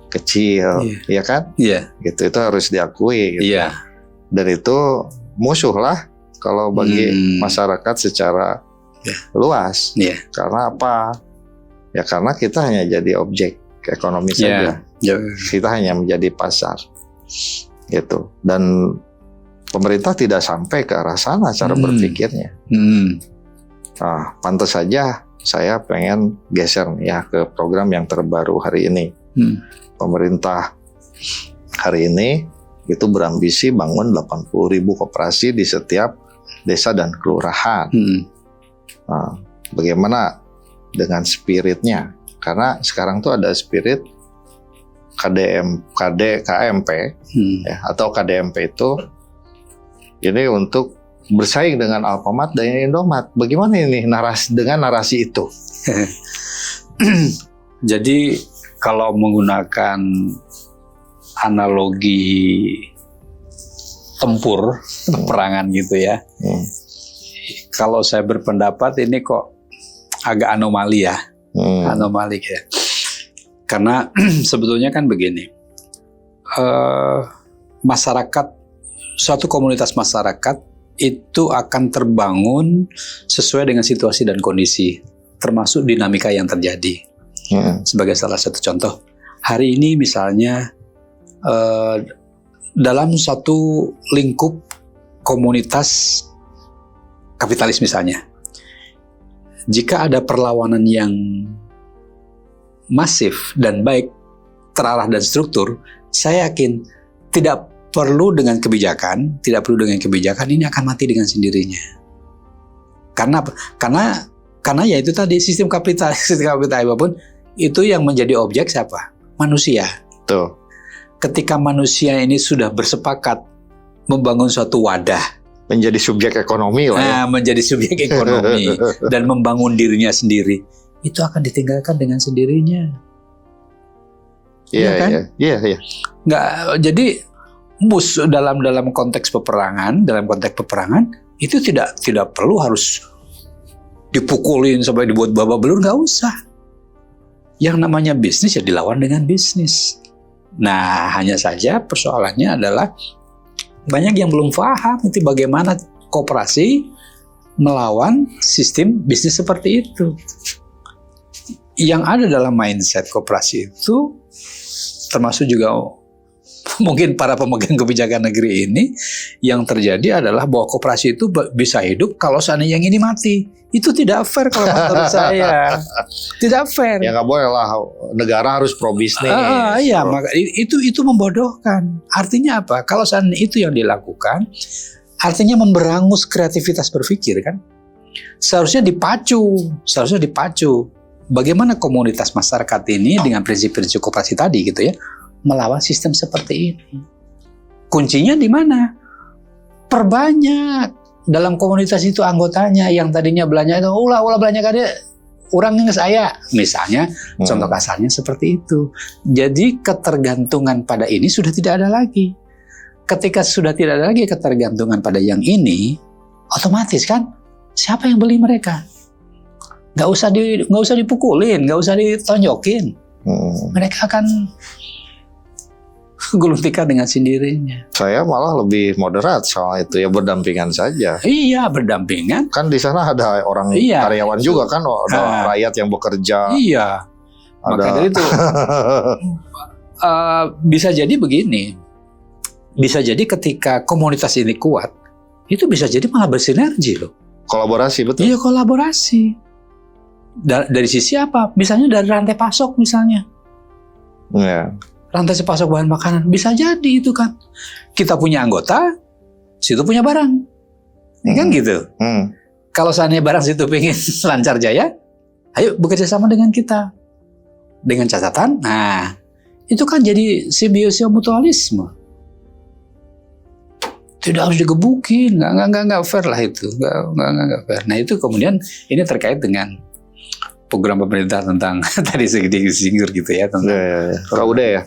[SPEAKER 2] kecil, ya kan? Gitu, itu harus diakui. Gitu. Dan itu musuh lah kalau bagi masyarakat secara luas. Karena apa? Ya karena kita hanya jadi objek ekonomi saja. Kita hanya menjadi pasar. Gitu. Dan pemerintah tidak sampai ke arah sana cara berpikirnya. Nah, pantas saja saya pengen geser nih ya ke program yang terbaru hari ini. Pemerintah hari ini itu berambisi bangun 80.000 koperasi di setiap desa dan kelurahan. Nah, bagaimana dengan spiritnya? Karena sekarang tuh ada spirit KMP ya, atau KDMP itu ini untuk bersaing dengan Alfamart dan Indomaret. Bagaimana ini dengan narasi itu?
[SPEAKER 1] Jadi kalau menggunakan analogi tempur, peperangan gitu ya. Kalau saya berpendapat ini kok agak anomali ya. Anomali ya. Karena sebetulnya kan begini, suatu komunitas masyarakat itu akan terbangun sesuai dengan situasi dan kondisi, termasuk dinamika yang terjadi. sebagai salah satu contoh. Hari ini misalnya dalam satu lingkup komunitas kapitalis misalnya, jika ada perlawanan yang masif dan baik, terarah dan struktur, saya yakin tidak perlu dengan kebijakan ini akan mati dengan sendirinya. Karena ya itu tadi sistem kapital apapun itu yang menjadi objek siapa? Manusia.
[SPEAKER 2] Tuh.
[SPEAKER 1] Ketika manusia ini sudah bersepakat membangun suatu wadah,
[SPEAKER 2] menjadi subjek ekonomi lah ya.
[SPEAKER 1] Menjadi subjek ekonomi dan membangun dirinya sendiri, itu akan ditinggalkan dengan sendirinya.
[SPEAKER 2] Iya kan? Iya.
[SPEAKER 1] Nggak, jadi dalam konteks peperangan itu tidak perlu harus dipukulin sampai dibuat babak belur, nggak usah. Yang namanya bisnis ya dilawan dengan bisnis. Nah, hanya saja persoalannya adalah banyak yang belum paham itu bagaimana koperasi melawan sistem bisnis seperti itu. Yang ada dalam mindset koperasi itu, termasuk juga mungkin para pemegang kebijakan negeri ini, yang terjadi adalah bahwa koperasi itu bisa hidup kalau seandainya yang ini mati. Itu tidak fair kalau menurut saya. Tidak fair.
[SPEAKER 2] Ya nggak boleh lah, negara harus pro bisnis.
[SPEAKER 1] Iya, maka itu membodohkan. Artinya apa? Kalau seandainya itu yang dilakukan, artinya memberangus kreativitas berpikir kan? Seharusnya dipacu. Bagaimana komunitas masyarakat ini dengan prinsip-prinsip koperasi tadi gitu ya, melawan sistem seperti ini. Kuncinya di mana? Perbanyak dalam komunitas itu anggotanya, yang tadinya belanja itu ulah belanja kade orangnya saya, misalnya contoh kasarnya seperti itu. Jadi ketergantungan pada ini sudah tidak ada lagi. Ketika sudah tidak ada lagi ketergantungan pada yang ini, otomatis kan siapa yang beli mereka? Nggak usah dipukulin, nggak usah ditonjokin. Mereka akan gulung tikar dengan sendirinya.
[SPEAKER 2] Saya malah lebih moderat soal itu, ya berdampingan saja.
[SPEAKER 1] Iya, berdampingan.
[SPEAKER 2] Kan di sana ada orang karyawan juga kan, ada rakyat yang bekerja.
[SPEAKER 1] Iya. Maka dari itu bisa jadi begini. Bisa jadi ketika komunitas ini kuat, itu bisa jadi malah bersinergi loh.
[SPEAKER 2] Kolaborasi, betul.
[SPEAKER 1] Iya, kolaborasi. Dari sisi apa? Misalnya dari rantai pasok misalnya.
[SPEAKER 2] Iya.
[SPEAKER 1] Rantai pasok bahan makanan, bisa jadi itu kan. Kita punya anggota, situ punya barang. Kan gitu. Kalau seandainya barang situ pengen lancar jaya, ayo bekerja sama dengan kita. Dengan catatan, nah itu kan jadi simbiosis mutualisme. Tidak harus digebukin, nggak fair lah itu. Nggak fair. Nah itu kemudian ini terkait dengan program pemerintah tentang tadi disinggur gitu ya, tentang
[SPEAKER 2] KUD ya.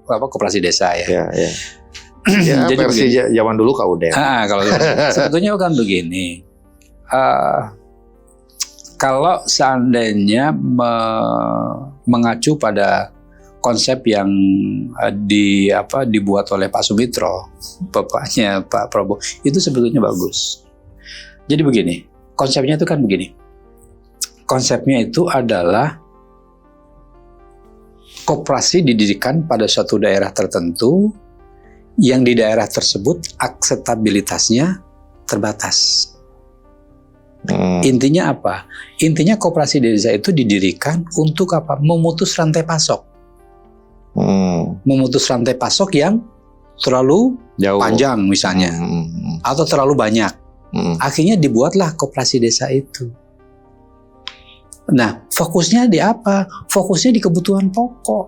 [SPEAKER 1] Bukan koperasi desa ya.
[SPEAKER 2] Ya,
[SPEAKER 1] jadi
[SPEAKER 2] versi zaman dulu KUD.
[SPEAKER 1] Kalau sebetulnya kan begini. Kalau seandainya mengacu pada konsep yang dibuat oleh Pak Sumitro, bapaknya Pak Prabowo, itu sebetulnya bagus. Jadi begini, konsepnya itu kan begini. Konsepnya itu adalah koperasi didirikan pada suatu daerah tertentu yang di daerah tersebut akseptabilitasnya terbatas. Intinya apa? Intinya koperasi desa itu didirikan untuk apa? Memutus rantai pasok. Memutus rantai pasok yang terlalu jauh, panjang misalnya, atau terlalu banyak. Akhirnya dibuatlah koperasi desa itu. Nah, fokusnya di apa? Fokusnya di kebutuhan pokok.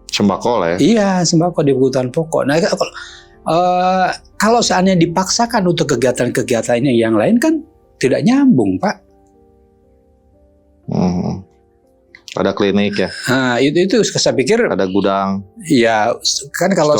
[SPEAKER 2] Sembako lah ya?
[SPEAKER 1] Iya, sembako di kebutuhan pokok. Nah, kalau seandainya dipaksakan untuk kegiatan-kegiatannya yang lain kan tidak nyambung, Pak.
[SPEAKER 2] Ada klinik ya?
[SPEAKER 1] Nah, itu saya pikir
[SPEAKER 2] ada gudang.
[SPEAKER 1] Ya, kan kalau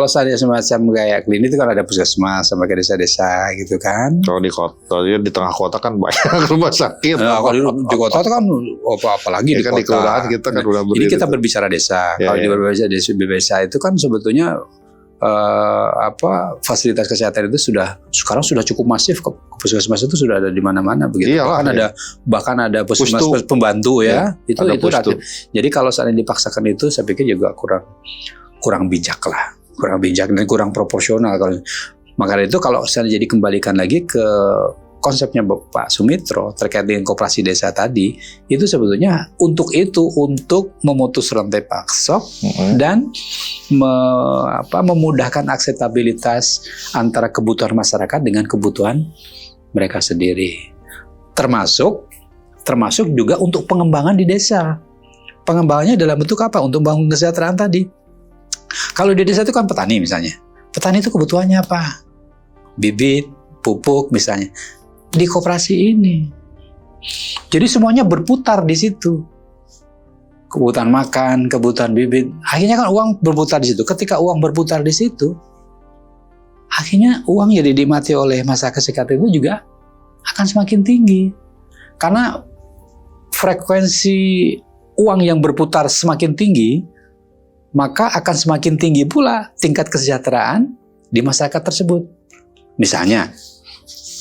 [SPEAKER 1] saya semacam kayak klinik itu kan ada puskesmas sama kayak desa-desa gitu kan.
[SPEAKER 2] Kalau di kota, di tengah kota kan banyak rumah sakit.
[SPEAKER 1] Nah, kalau di kota itu kan apalagi ya, di
[SPEAKER 2] kan
[SPEAKER 1] kota.
[SPEAKER 2] Di kelurahan kita kan udah berdiri.
[SPEAKER 1] Ini kita berbicara desa. Kalau di berbicara desa itu kan sebetulnya fasilitas kesehatan itu sekarang sudah cukup masif. Puskesmas itu sudah ada di mana-mana begitu.
[SPEAKER 2] Iyalah,
[SPEAKER 1] bahkan ada puskesmas pembantu ya. Itu rakyat. Jadi kalau seandainya dipaksakan itu, saya pikir juga kurang bijak lah, kurang bijak dan kurang proporsional. Maka itu kalau seandainya dikembalikan lagi ke konsepnya Pak Soumitro terkait dengan koperasi desa tadi, itu sebetulnya untuk memutus rantai pasok dan memudahkan akseptabilitas antara kebutuhan masyarakat dengan kebutuhan mereka sendiri. Termasuk juga untuk pengembangan di desa. Pengembangannya dalam bentuk apa? Untuk bangun kesejahteraan tadi. Kalau di desa itu kan petani misalnya. Petani itu kebutuhannya apa? Bibit, pupuk misalnya. Di koperasi ini. Jadi semuanya berputar di situ. Kebutuhan makan, kebutuhan bibit. Akhirnya kan uang berputar di situ. Ketika uang berputar di situ, akhirnya uang yang dinikmati oleh masyarakat sekitar itu juga akan semakin tinggi. Karena frekuensi uang yang berputar semakin tinggi, maka akan semakin tinggi pula tingkat kesejahteraan di masyarakat tersebut. Misalnya,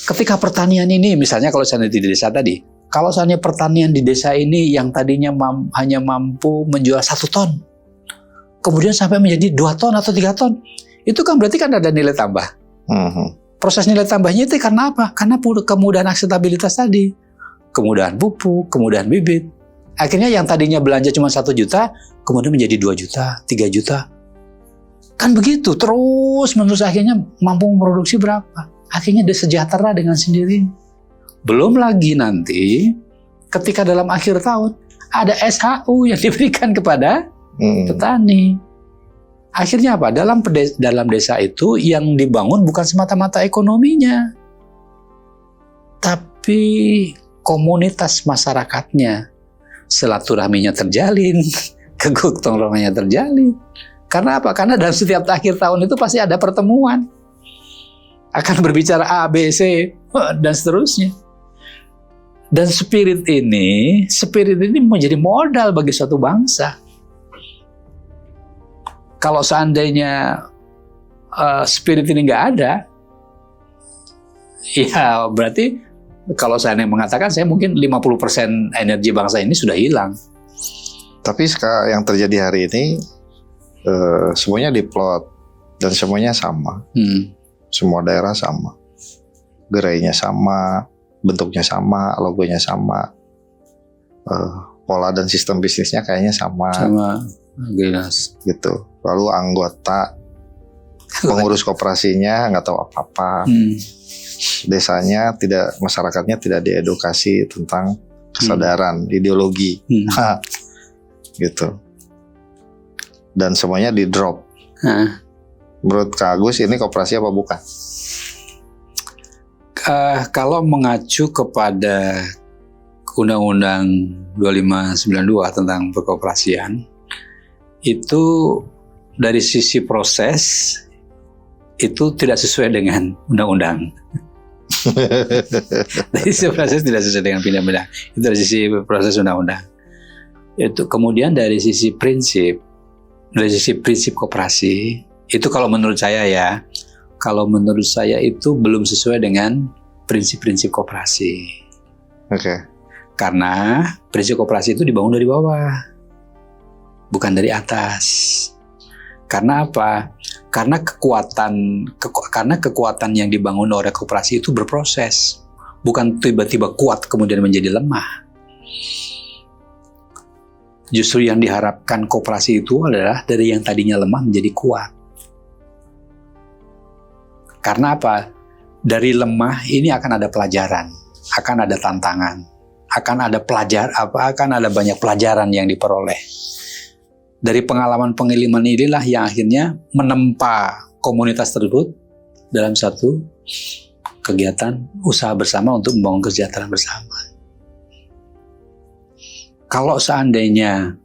[SPEAKER 1] ketika pertanian ini, misalnya kalau seandainya di desa tadi, kalau seandainya pertanian di desa ini yang tadinya hanya mampu menjual 1 ton, kemudian sampai menjadi 2 ton atau 3 ton, itu kan berarti kan ada nilai tambah. Proses nilai tambahnya itu karena apa? Karena kemudahan akseptabilitas tadi, kemudahan pupuk, kemudahan bibit. Akhirnya yang tadinya belanja cuma 1 juta, kemudian menjadi 2 juta, 3 juta. Kan begitu, terus menerus akhirnya mampu memproduksi berapa? Akhirnya dia sejahtera dengan sendiri. Belum lagi nanti ketika dalam akhir tahun ada SHU yang diberikan kepada petani. Akhirnya apa? Dalam desa itu yang dibangun bukan semata-mata ekonominya, tapi komunitas masyarakatnya, silaturahminya terjalin, kegotong royongnya terjalin. Karena apa? Karena dalam setiap akhir tahun itu pasti ada pertemuan. Akan berbicara A, B, C, dan seterusnya. Dan spirit ini menjadi modal bagi suatu bangsa. Kalau seandainya spirit ini nggak ada, ya berarti kalau saya mengatakan saya mungkin 50% energi bangsa ini sudah hilang.
[SPEAKER 2] Tapi yang terjadi hari ini semuanya diplot dan semuanya sama. Semua daerah sama, gerainya sama, bentuknya sama, logonya sama, pola dan sistem bisnisnya kayaknya sama, gitu. Lalu anggota pengurus koperasinya nggak tahu apa-apa, desanya masyarakatnya tidak diedukasi tentang kesadaran, ideologi, gitu. Dan semuanya di drop. Menurut Kak Agus ini koperasi apa bukan?
[SPEAKER 1] Kalau mengacu kepada Undang-Undang 2592 tentang perkoperasian, itu dari sisi proses itu tidak sesuai dengan undang-undang. Dari sisi proses tidak sesuai dengan undang-undang. Itu dari sisi proses undang-undang. Itu kemudian dari sisi prinsip koperasi. Itu kalau menurut saya ya, itu belum sesuai dengan prinsip-prinsip koperasi.
[SPEAKER 2] Oke.
[SPEAKER 1] Karena prinsip koperasi itu dibangun dari bawah, bukan dari atas. Karena apa? Karena kekuatan yang dibangun oleh koperasi itu berproses, bukan tiba-tiba kuat kemudian menjadi lemah. Justru yang diharapkan koperasi itu adalah dari yang tadinya lemah menjadi kuat. Karena apa? Dari lemah ini akan ada pelajaran, akan ada tantangan, akan ada banyak pelajaran yang diperoleh. Dari pengalaman-pengalaman inilah yang akhirnya menempa komunitas tersebut dalam satu kegiatan usaha bersama untuk membangun kesejahteraan bersama. Kalau seandainya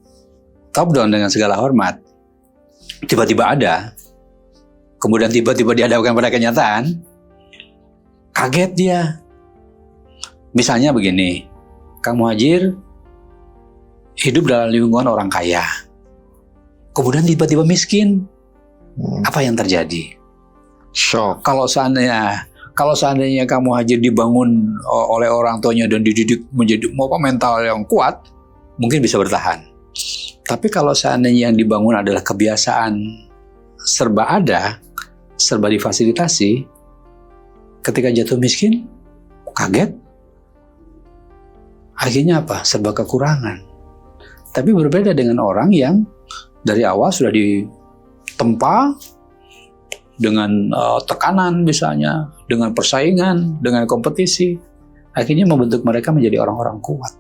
[SPEAKER 1] top down dengan segala hormat, tiba-tiba ada, kemudian tiba-tiba dihadapkan pada kenyataan, kaget dia. Misalnya begini, Kang Muhadjir hidup dalam lingkungan orang kaya, kemudian tiba-tiba miskin, Apa yang terjadi?
[SPEAKER 2] Shock.
[SPEAKER 1] Kalau seandainya kamu aja dibangun oleh orang tuanya dan dididik menjadi mental yang kuat, mungkin bisa bertahan. Tapi kalau seandainya yang dibangun adalah kebiasaan serba ada, serba difasilitasi, ketika jatuh miskin, kaget, akhirnya apa? Serba kekurangan. Tapi berbeda dengan orang yang dari awal sudah ditempa dengan tekanan misalnya, dengan persaingan, dengan kompetisi, akhirnya membentuk mereka menjadi orang-orang kuat.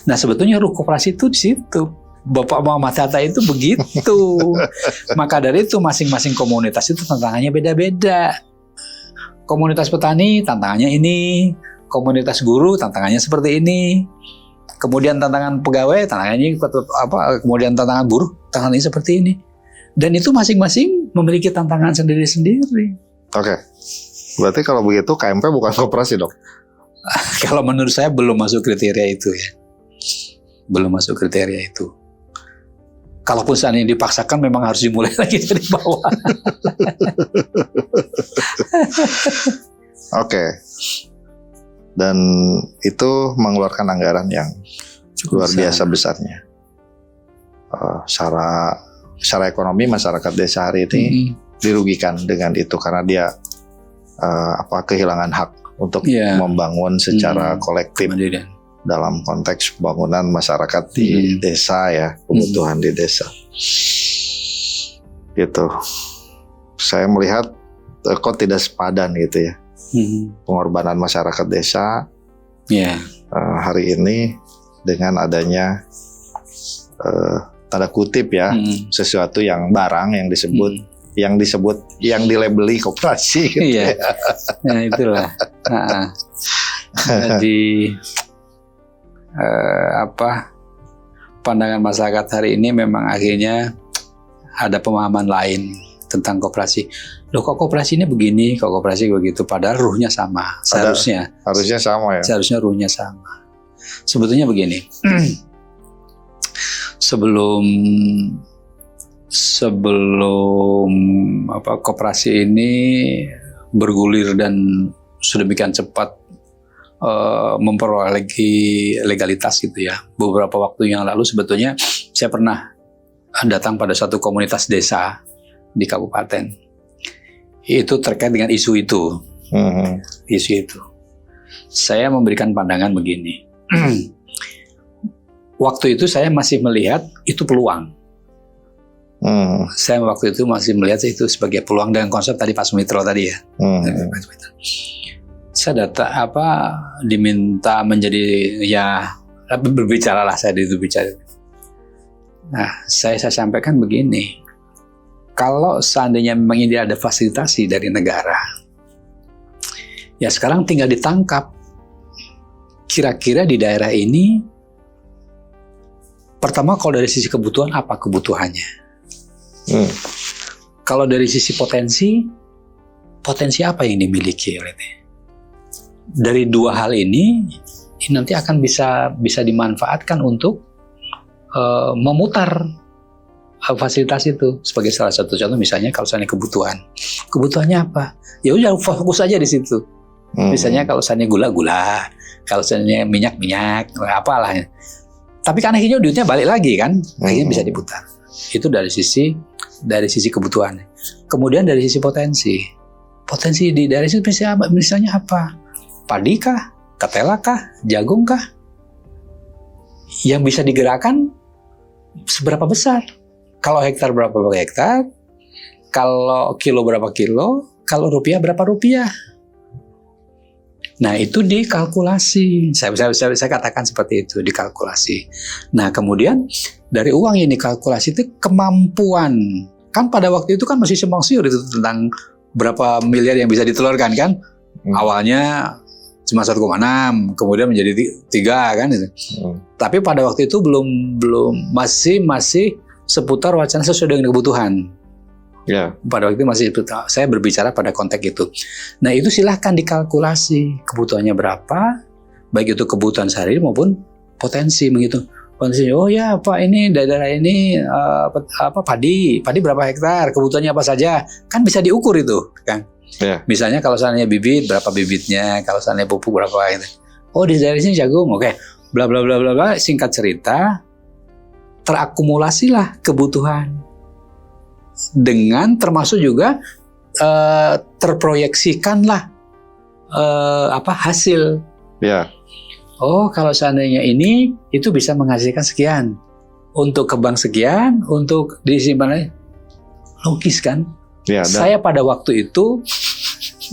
[SPEAKER 1] Nah, sebetulnya ruh koperasi itu di situ. Bapak Muhammad Hatta itu begitu. Maka dari itu masing-masing komunitas itu tantangannya beda-beda. Komunitas petani tantangannya ini, komunitas guru tantangannya seperti ini. Kemudian tantangan pegawai tantangannya kemudian tantangan buruh tantangannya seperti ini. Dan itu masing-masing memiliki tantangan sendiri-sendiri.
[SPEAKER 2] Oke. Berarti kalau begitu KMP bukan koperasi dong?
[SPEAKER 1] Kalau menurut saya belum masuk kriteria itu ya. Belum masuk kriteria itu. Kalaupun seandainya dipaksakan memang harus dimulai lagi dari bawah.
[SPEAKER 2] Oke. Dan itu mengeluarkan anggaran yang luar biasa besarnya. Secara ekonomi masyarakat desa hari ini dirugikan dengan itu karena dia kehilangan hak untuk membangun secara kolektif dalam konteks pembangunan masyarakat di desa ya, kebutuhan di desa. Gitu. Saya melihat kok tidak sepadan gitu ya. Pengorbanan masyarakat desa hari ini dengan adanya tanda kutip ya, sesuatu yang barang yang disebut yang dilabeli koperasi gitu.
[SPEAKER 1] Iya. Nah, itulah. Jadi pandangan masyarakat hari ini memang akhirnya ada pemahaman lain tentang koperasi. Loh, kok koperasi ini begini, kok koperasi begitu, padahal ruhnya sama. Harusnya
[SPEAKER 2] sama ya.
[SPEAKER 1] Seharusnya ruhnya sama. Sebetulnya begini. Sebelum koperasi ini bergulir dan sedemikian cepat memperoleh legalitas gitu ya. Beberapa waktu yang lalu sebetulnya saya pernah datang pada satu komunitas desa di kabupaten. Itu terkait dengan isu itu. Isu itu. Saya memberikan pandangan begini. Waktu itu saya masih melihat itu peluang. Saya waktu itu masih melihat itu sebagai peluang dengan konsep tadi Pak Sumitro tadi ya. Saya diminta menjadi berbicaralah saya itu bicara. Nah, saya sampaikan begini. Kalau seandainya memang ini ada fasilitasi dari negara, ya sekarang tinggal ditangkap. Kira-kira di daerah ini, pertama kalau dari sisi kebutuhan apa kebutuhannya? Kalau dari sisi potensi apa yang dimiliki oleh dia? Dari dua hal ini nanti akan bisa dimanfaatkan untuk memutar fasilitas itu. Sebagai salah satu contoh misalnya kalau seandainya kebutuhannya apa? Ya udah fokus aja di situ. Misalnya kalau seandainya gula, kalau seandainya minyak, apalah. Tapi kan akhirnya duitnya balik lagi kan, akhirnya bisa diputar. Itu dari sisi kebutuhan. Kemudian dari sisi potensi di daerah itu misalnya apa? Padi kah? Ketela kah? Jagung kah? Yang bisa digerakkan seberapa besar? Kalau hektar berapa hektar? Kalau kilo berapa kilo? Kalau rupiah berapa rupiah? Nah, itu dikalkulasi. Saya katakan seperti itu, dikalkulasi. Nah, kemudian dari uang yang dikalkulasi itu kemampuan. Kan pada waktu itu kan masih simpang siur itu tentang berapa miliar yang bisa ditelurkan kan? Awalnya cuma 1,6, kemudian menjadi 3 kan itu. Tapi pada waktu itu belum masih seputar wacana sesuai dengan kebutuhan. Ya. Pada waktu itu masih saya berbicara pada konteks itu. Nah, itu silahkan dikalkulasi kebutuhannya berapa, baik itu kebutuhan sehari maupun potensi begitu. kondisi, oh ya Pak, ini daerah ini padi berapa hektar, kebutuhannya apa saja, kan bisa diukur itu kan.
[SPEAKER 2] Yeah.
[SPEAKER 1] Misalnya kalau seandainya bibit, berapa bibitnya, kalau seandainya pupuk berapa gitu. Oh di daerah sini jagung, oke, bla bla bla bla bla. Singkat cerita, terakumulasilah kebutuhan dengan termasuk juga terproyeksikanlah hasil.
[SPEAKER 2] Ya.
[SPEAKER 1] Oh kalau seandainya ini itu bisa menghasilkan sekian, untuk ke bank sekian, untuk disimpan, logis kan?
[SPEAKER 2] Ya,
[SPEAKER 1] saya pada waktu itu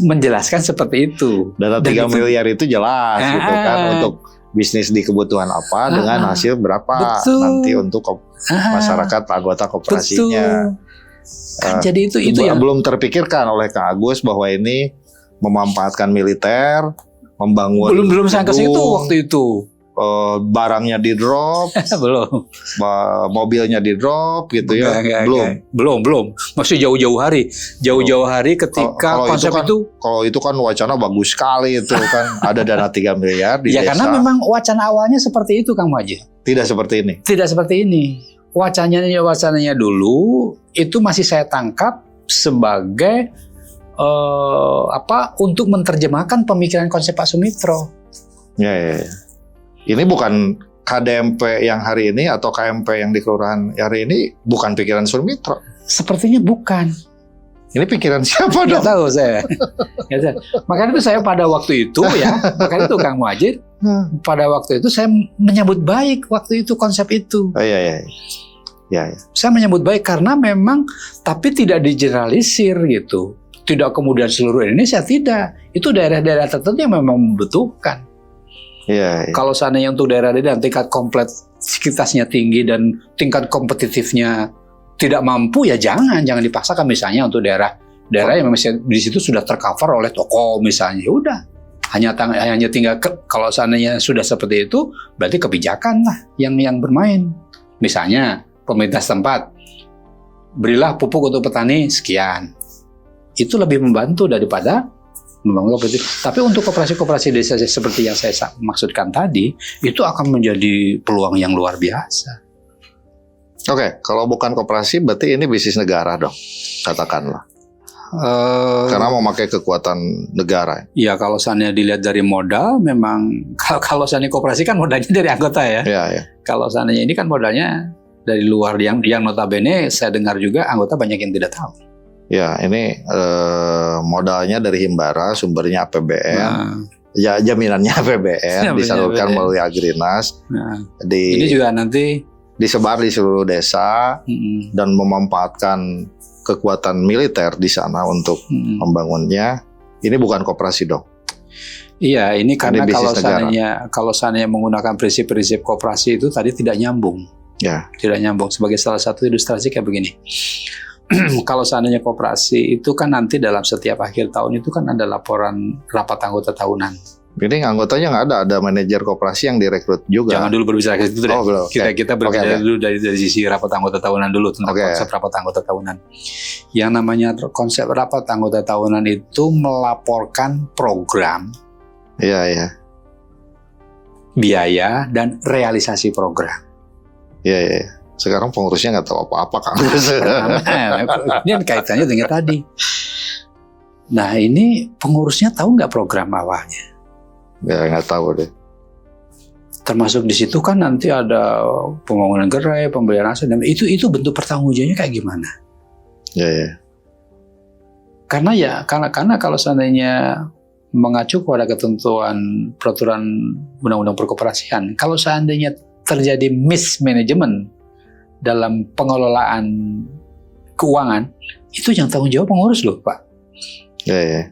[SPEAKER 1] menjelaskan seperti itu.
[SPEAKER 2] Dana 3 miliar itu jelas gitu kan, untuk bisnis di kebutuhan apa dengan hasil berapa. Betul. Nanti untuk masyarakat anggota koperasinya.
[SPEAKER 1] Kan jadi itu yang
[SPEAKER 2] belum terpikirkan oleh Kang Agus bahwa ini memanfaatkan militer, membangun
[SPEAKER 1] belum sampai ke situ waktu itu.
[SPEAKER 2] Barangnya di drop,
[SPEAKER 1] belum,
[SPEAKER 2] mobilnya di drop gitu ya,
[SPEAKER 1] belum, masih jauh-jauh hari ketika konsep itu.
[SPEAKER 2] Kalau itu kan wacana bagus sekali itu kan, ada dana 3 miliar di
[SPEAKER 1] ya
[SPEAKER 2] desa.
[SPEAKER 1] Karena memang wacana awalnya seperti itu Kang Muhadjir.
[SPEAKER 2] Tidak seperti ini. Wacananya dulu itu masih saya tangkap sebagai
[SPEAKER 1] untuk menerjemahkan pemikiran konsep Pak Sumitro.
[SPEAKER 2] Ya. Ini bukan KDMP yang hari ini atau KMP yang di kelurahan hari ini, bukan pikiran Sumitro.
[SPEAKER 1] Sepertinya bukan.
[SPEAKER 2] Ini pikiran siapa dong?
[SPEAKER 1] Nggak tahu saya. Makanya itu saya pada waktu itu makanya itu Kang Muhadjir, pada waktu itu saya menyambut baik waktu itu konsep itu.
[SPEAKER 2] Iya.
[SPEAKER 1] Saya menyambut baik karena memang, tapi tidak digeneralisir gitu. Tidak kemudian seluruh Indonesia, tidak. Itu daerah-daerah tertentu yang memang membutuhkan.
[SPEAKER 2] Iya.
[SPEAKER 1] Kalau seandainya untuk daerah-daerah yang tingkat kompleksitasnya tinggi dan tingkat kompetitifnya tidak mampu, ya jangan dipaksakan. Misalnya untuk daerah yang memang di situ sudah tercover oleh toko misalnya, ya udah hanya tinggal kalau seandainya sudah seperti itu, berarti kebijakan lah yang bermain. Misalnya pemerintah setempat, berilah pupuk untuk petani sekian. Itu lebih membantu daripada membangun kooperatif. Tapi untuk koperasi-koperasi desa seperti yang saya maksudkan tadi, itu akan menjadi peluang yang luar biasa.
[SPEAKER 2] Oke, kalau bukan koperasi berarti ini bisnis negara dong, katakanlah. Karena memakai kekuatan negara.
[SPEAKER 1] Ya kalau seandainya dilihat dari modal, memang kalau seandainya koperasi kan modalnya dari anggota ya.
[SPEAKER 2] Iya.
[SPEAKER 1] Kalau seandainya ini kan modalnya dari luar, yang notabene saya dengar juga anggota banyak yang tidak tahu.
[SPEAKER 2] Ya, ini modalnya dari Himbara, sumbernya APBN, ya jaminannya APBN, disalurkan melalui Agrinas. Ini juga nanti disebar di seluruh desa dan memanfaatkan kekuatan militer di sana untuk membangunnya. Ini bukan koperasi dong.
[SPEAKER 1] Iya, ini karena kalau seandainya menggunakan prinsip-prinsip koperasi itu tadi tidak nyambung.
[SPEAKER 2] Ya.
[SPEAKER 1] Tidak nyambung. Sebagai salah satu ilustrasi kayak begini. Kalau seandainya koperasi itu kan nanti dalam setiap akhir tahun itu kan ada laporan rapat anggota tahunan.
[SPEAKER 2] Ini anggotanya nggak ada manajer koperasi yang direkrut juga.
[SPEAKER 1] Jangan dulu berbicara ke situ deh. Kita berbicara dulu dari sisi rapat anggota tahunan dulu tentang konsep rapat anggota tahunan. Yang namanya konsep rapat anggota tahunan itu melaporkan program, biaya dan realisasi program.
[SPEAKER 2] Iya. Sekarang pengurusnya nggak tahu apa-apa Kang.
[SPEAKER 1] Ini kaitannya dengan tadi. Nah ini pengurusnya tahu nggak program awalnya?
[SPEAKER 2] Ya nggak tahu deh.
[SPEAKER 1] Termasuk di situ kan nanti ada pembangunan gerai, pembelian aset, dan itu bentuk pertanggungjawabannya kayak gimana?
[SPEAKER 2] Ya.
[SPEAKER 1] Karena kalau seandainya mengacu pada ketentuan peraturan undang-undang perkoperasian, kalau seandainya terjadi mismanagement dalam pengelolaan keuangan, itu yang tanggung jawab pengurus loh Pak.
[SPEAKER 2] Ya.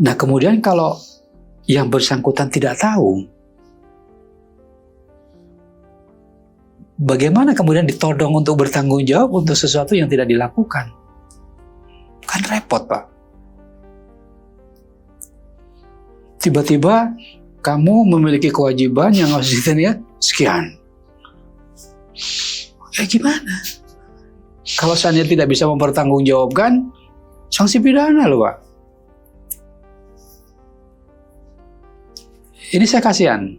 [SPEAKER 1] Nah kemudian kalau yang bersangkutan tidak tahu, bagaimana kemudian ditodong untuk bertanggung jawab untuk sesuatu yang tidak dilakukan? Kan repot Pak. Tiba-tiba kamu memiliki kewajiban yang harus ditanya sekian. Gimana? Kalau seandainya tidak bisa mempertanggungjawabkan, sanksi pidana loh Pak. Ini saya kasihan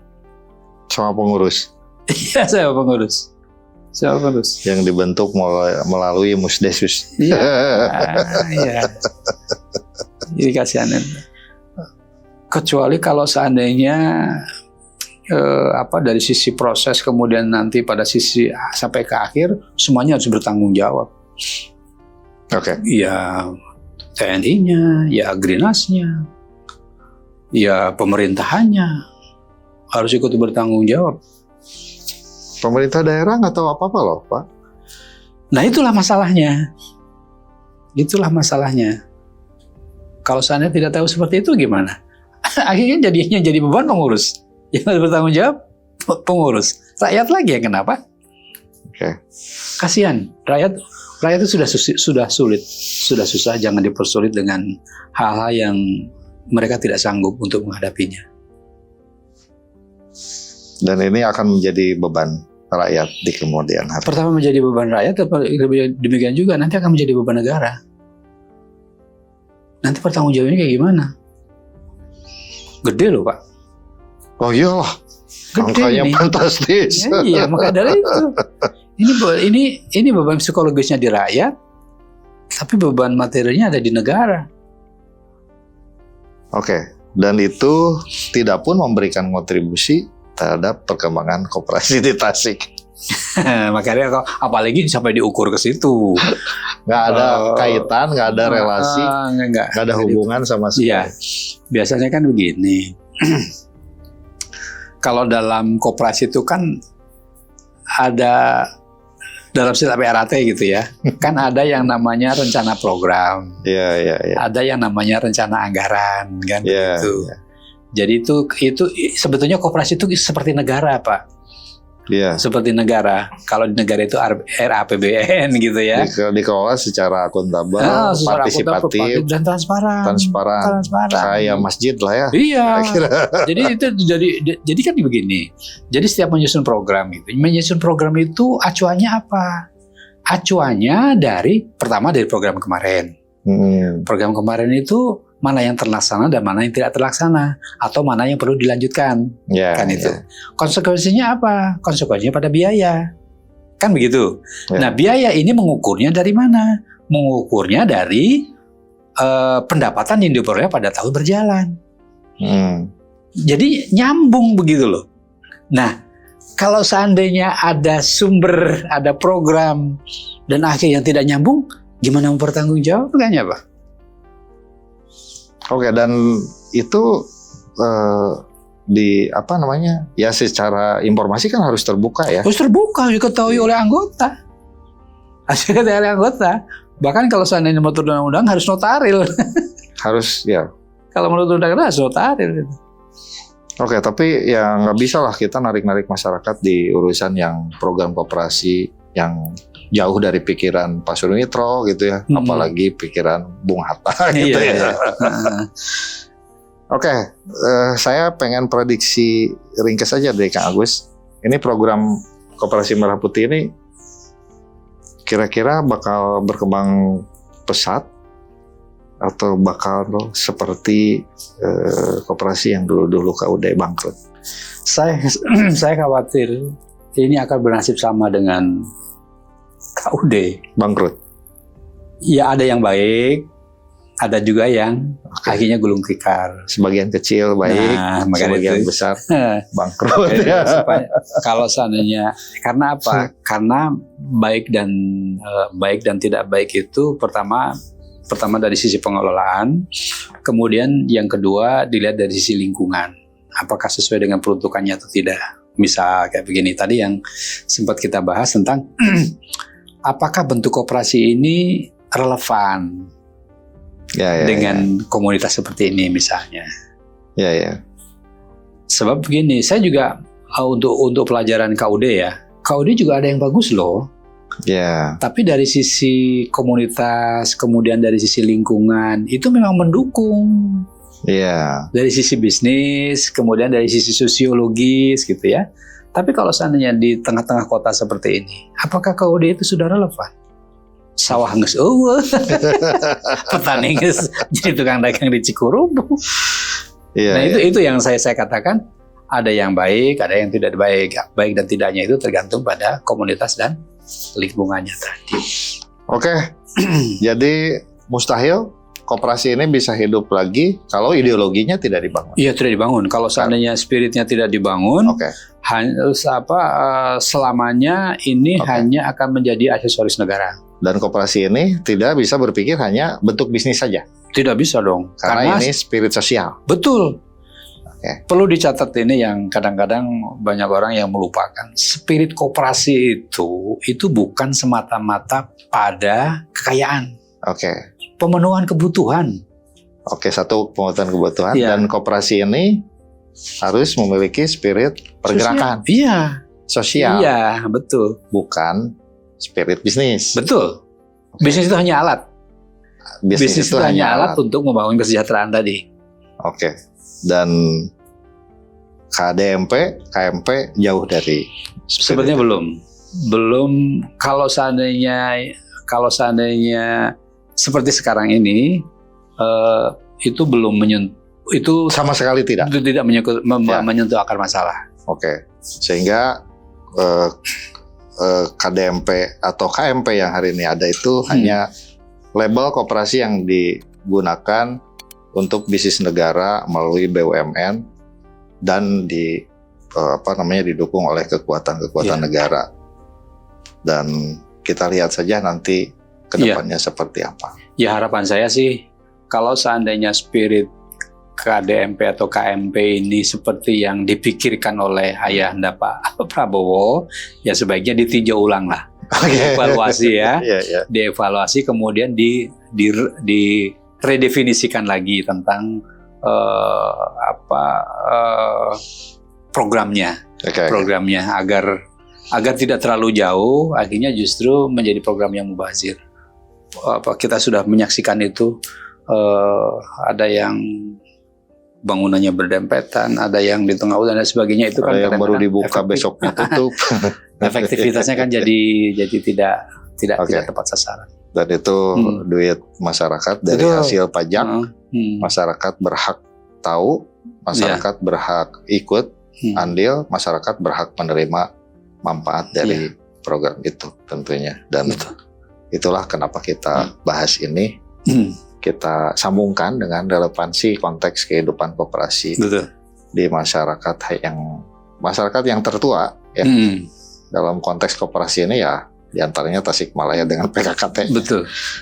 [SPEAKER 2] sama pengurus.
[SPEAKER 1] Iya, saya pengurus.
[SPEAKER 2] Yang dibentuk melalui Musdesus.
[SPEAKER 1] Iya. Iya. Jadi kasihan. Kecuali kalau seandainya dari sisi proses kemudian nanti pada sisi sampai ke akhir semuanya harus bertanggung jawab.
[SPEAKER 2] Oke.
[SPEAKER 1] Ya TNI-nya, ya Grinasnya, ya pemerintahannya harus ikut bertanggung jawab.
[SPEAKER 2] Pemerintah daerah nggak tahu apa-apa loh, Pak.
[SPEAKER 1] Nah itulah masalahnya. Kalau seandainya tidak tahu seperti itu gimana? Akhirnya jadi beban pengurus. Yang harus bertanggung jawab pengurus. Rakyat lagi yang kenapa?
[SPEAKER 2] Oke.
[SPEAKER 1] Kasihan rakyat itu sudah sulit, sudah susah. Jangan dipersulit dengan hal-hal yang mereka tidak sanggup untuk menghadapinya.
[SPEAKER 2] Dan ini akan menjadi beban rakyat di kemudian hari.
[SPEAKER 1] Pertama menjadi beban rakyat, demikian juga nanti akan menjadi beban negara. Nanti pertanggungjawabannya kayak gimana? Gede loh Pak.
[SPEAKER 2] Oh iyalah, angkanya fantastis.
[SPEAKER 1] Ya, iya, maka dari itu ini beban psikologisnya di rakyat, tapi beban materinya ada di negara.
[SPEAKER 2] Oke, dan itu tidak pun memberikan kontribusi terhadap perkembangan koperasi di Tasik.
[SPEAKER 1] Makanya apalagi sampai diukur ke situ,
[SPEAKER 2] Nggak ada kaitan, nggak ada relasi, nggak ada hubungan sama sekali.
[SPEAKER 1] Iya, biasanya kan begini. Kalau dalam koperasi itu kan ada dalam setiap RAT gitu ya, kan ada yang namanya rencana program,
[SPEAKER 2] Iya.
[SPEAKER 1] ada yang namanya rencana anggaran, kan
[SPEAKER 2] Iya,
[SPEAKER 1] gitu.
[SPEAKER 2] iya.
[SPEAKER 1] Jadi itu sebetulnya koperasi itu seperti negara Pak.
[SPEAKER 2] Iya.
[SPEAKER 1] Seperti negara. Kalau di negara itu RAPBN gitu ya.
[SPEAKER 2] Dikelola secara akuntabel,
[SPEAKER 1] secara
[SPEAKER 2] partisipatif,
[SPEAKER 1] dan transparan.
[SPEAKER 2] Kayak masjid lah ya.
[SPEAKER 1] Iya.
[SPEAKER 2] Kira-kira.
[SPEAKER 1] Jadi kan begini. Jadi setiap menyusun program itu acuannya apa? Acuannya pertama dari program kemarin. Program kemarin itu mana yang terlaksana dan mana yang tidak terlaksana, atau mana yang perlu dilanjutkan, kan itu. Konsekuensinya apa? Konsekuensinya pada biaya, kan begitu. Nah biaya ini mengukurnya dari mana? Mengukurnya dari pendapatan yang diperoleh pada tahun berjalan. Jadi nyambung begitu loh. Nah kalau seandainya ada sumber, ada program dan akhir yang tidak nyambung, gimana mempertanggungjawabkannya Pak?
[SPEAKER 2] Oke, dan itu ya secara informasi kan harus terbuka ya.
[SPEAKER 1] Harus terbuka, diketahui oleh anggota. Bahkan kalau seandainya menurut undang-undang harus notaril.
[SPEAKER 2] Harus ya.
[SPEAKER 1] Kalau menurut undang-undang harus notaril.
[SPEAKER 2] Oke, tapi ya nggak bisa lah kita narik-narik masyarakat di urusan yang program koperasi yang jauh dari pikiran Pak Suryanitro gitu ya, apalagi pikiran Bung Hatta gitu ya. Oke, saya pengen prediksi ringkas saja dari Kang Agus. Ini program Koperasi Merah Putih ini kira-kira bakal berkembang pesat atau bakal seperti koperasi yang dulu-dulu KUD bangkrut?
[SPEAKER 1] Saya khawatir ini akan bernasib sama dengan KUD
[SPEAKER 2] bangkrut.
[SPEAKER 1] Ya ada yang baik, ada juga yang akhirnya gulung tikar.
[SPEAKER 2] Sebagian kecil baik, sebagian besar bangkrut.
[SPEAKER 1] Kalau seandainya, karena apa? Karena baik dan tidak baik itu pertama dari sisi pengelolaan, kemudian yang kedua dilihat dari sisi lingkungan. Apakah sesuai dengan peruntukannya atau tidak? Misal kayak begini tadi yang sempat kita bahas tentang apakah bentuk koperasi ini relevan dengan komunitas seperti ini misalnya. Sebab begini, saya juga untuk pelajaran KUD ya, KUD juga ada yang bagus loh. Tapi dari sisi komunitas, kemudian dari sisi lingkungan itu memang mendukung. Dari sisi bisnis, kemudian dari sisi sosiologis gitu ya. Tapi kalau seandainya di tengah-tengah kota seperti ini, apakah KUD itu sudah relevan? Sawah geus eueuh. Petani geus jadi tukang dagang di Cikurubu. Nah, itu yang saya katakan ada yang baik, ada yang tidak baik. Baik dan tidaknya itu tergantung pada komunitas dan lingkungannya tadi.
[SPEAKER 2] Oke, jadi mustahil koperasi ini bisa hidup lagi kalau ideologinya tidak dibangun.
[SPEAKER 1] Iya, tidak dibangun. Kalau seandainya spiritnya tidak dibangun, selamanya ini hanya akan menjadi aksesoris negara.
[SPEAKER 2] Dan koperasi ini tidak bisa berpikir hanya bentuk bisnis saja.
[SPEAKER 1] Tidak bisa dong.
[SPEAKER 2] Karena ini spirit sosial.
[SPEAKER 1] Betul. Perlu dicatat ini yang kadang-kadang banyak orang yang melupakan. Spirit koperasi itu bukan semata-mata pada kekayaan. Pemenuhan kebutuhan.
[SPEAKER 2] Satu pemenuhan kebutuhan. Dan koperasi ini harus memiliki spirit pergerakan. Sosial.
[SPEAKER 1] Iya, betul.
[SPEAKER 2] Bukan spirit bisnis.
[SPEAKER 1] Betul. Bisnis itu hanya alat. Bisnis itu hanya alat untuk membangun kesejahteraan tadi. Dan KMP jauh dari. Sebenarnya belum. Kalau seandainya seperti sekarang ini itu belum menyentuh, itu
[SPEAKER 2] sama sekali tidak
[SPEAKER 1] menyentuh akar masalah.
[SPEAKER 2] Sehingga KDMP atau KMP yang hari ini ada itu hanya label koperasi yang digunakan untuk bisnis negara melalui BUMN dan didukung oleh kekuatan negara. Dan kita lihat saja nanti ke depannya seperti apa.
[SPEAKER 1] Ya, harapan saya sih kalau seandainya spirit KDMP atau KMP ini seperti yang dipikirkan oleh ayahanda Pak Prabowo, ya sebaiknya ditinjau ulang lah. Dievaluasi dievaluasi kemudian diredefinisikan lagi tentang programnya agar tidak terlalu jauh, akhirnya justru menjadi program yang mubazir. Kita sudah menyaksikan itu, ada yang bangunannya berdempetan, ada yang di tengah ulang dan sebagainya, itu kan
[SPEAKER 2] yang baru dibuka besoknya tutup.
[SPEAKER 1] Efektivitasnya kan jadi tidak tepat sasaran.
[SPEAKER 2] Dan itu duit masyarakat dari hasil pajak. Masyarakat berhak tahu, masyarakat berhak ikut andil, masyarakat berhak menerima manfaat dari program itu tentunya. Dan itulah kenapa kita bahas ini. Kita sambungkan dengan relevansi konteks kehidupan koperasi di masyarakat yang tertua ya. Dalam konteks koperasi ini ya diantaranya Tasikmalaya dengan PKKT.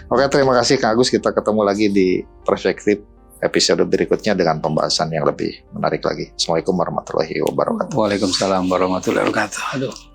[SPEAKER 2] Oke, terima kasih Kang Agus. Kita ketemu lagi di Perspektif episode berikutnya dengan pembahasan yang lebih menarik lagi. Assalamualaikum warahmatullahi wabarakatuh.
[SPEAKER 1] Waalaikumsalam warahmatullahi wabarakatuh.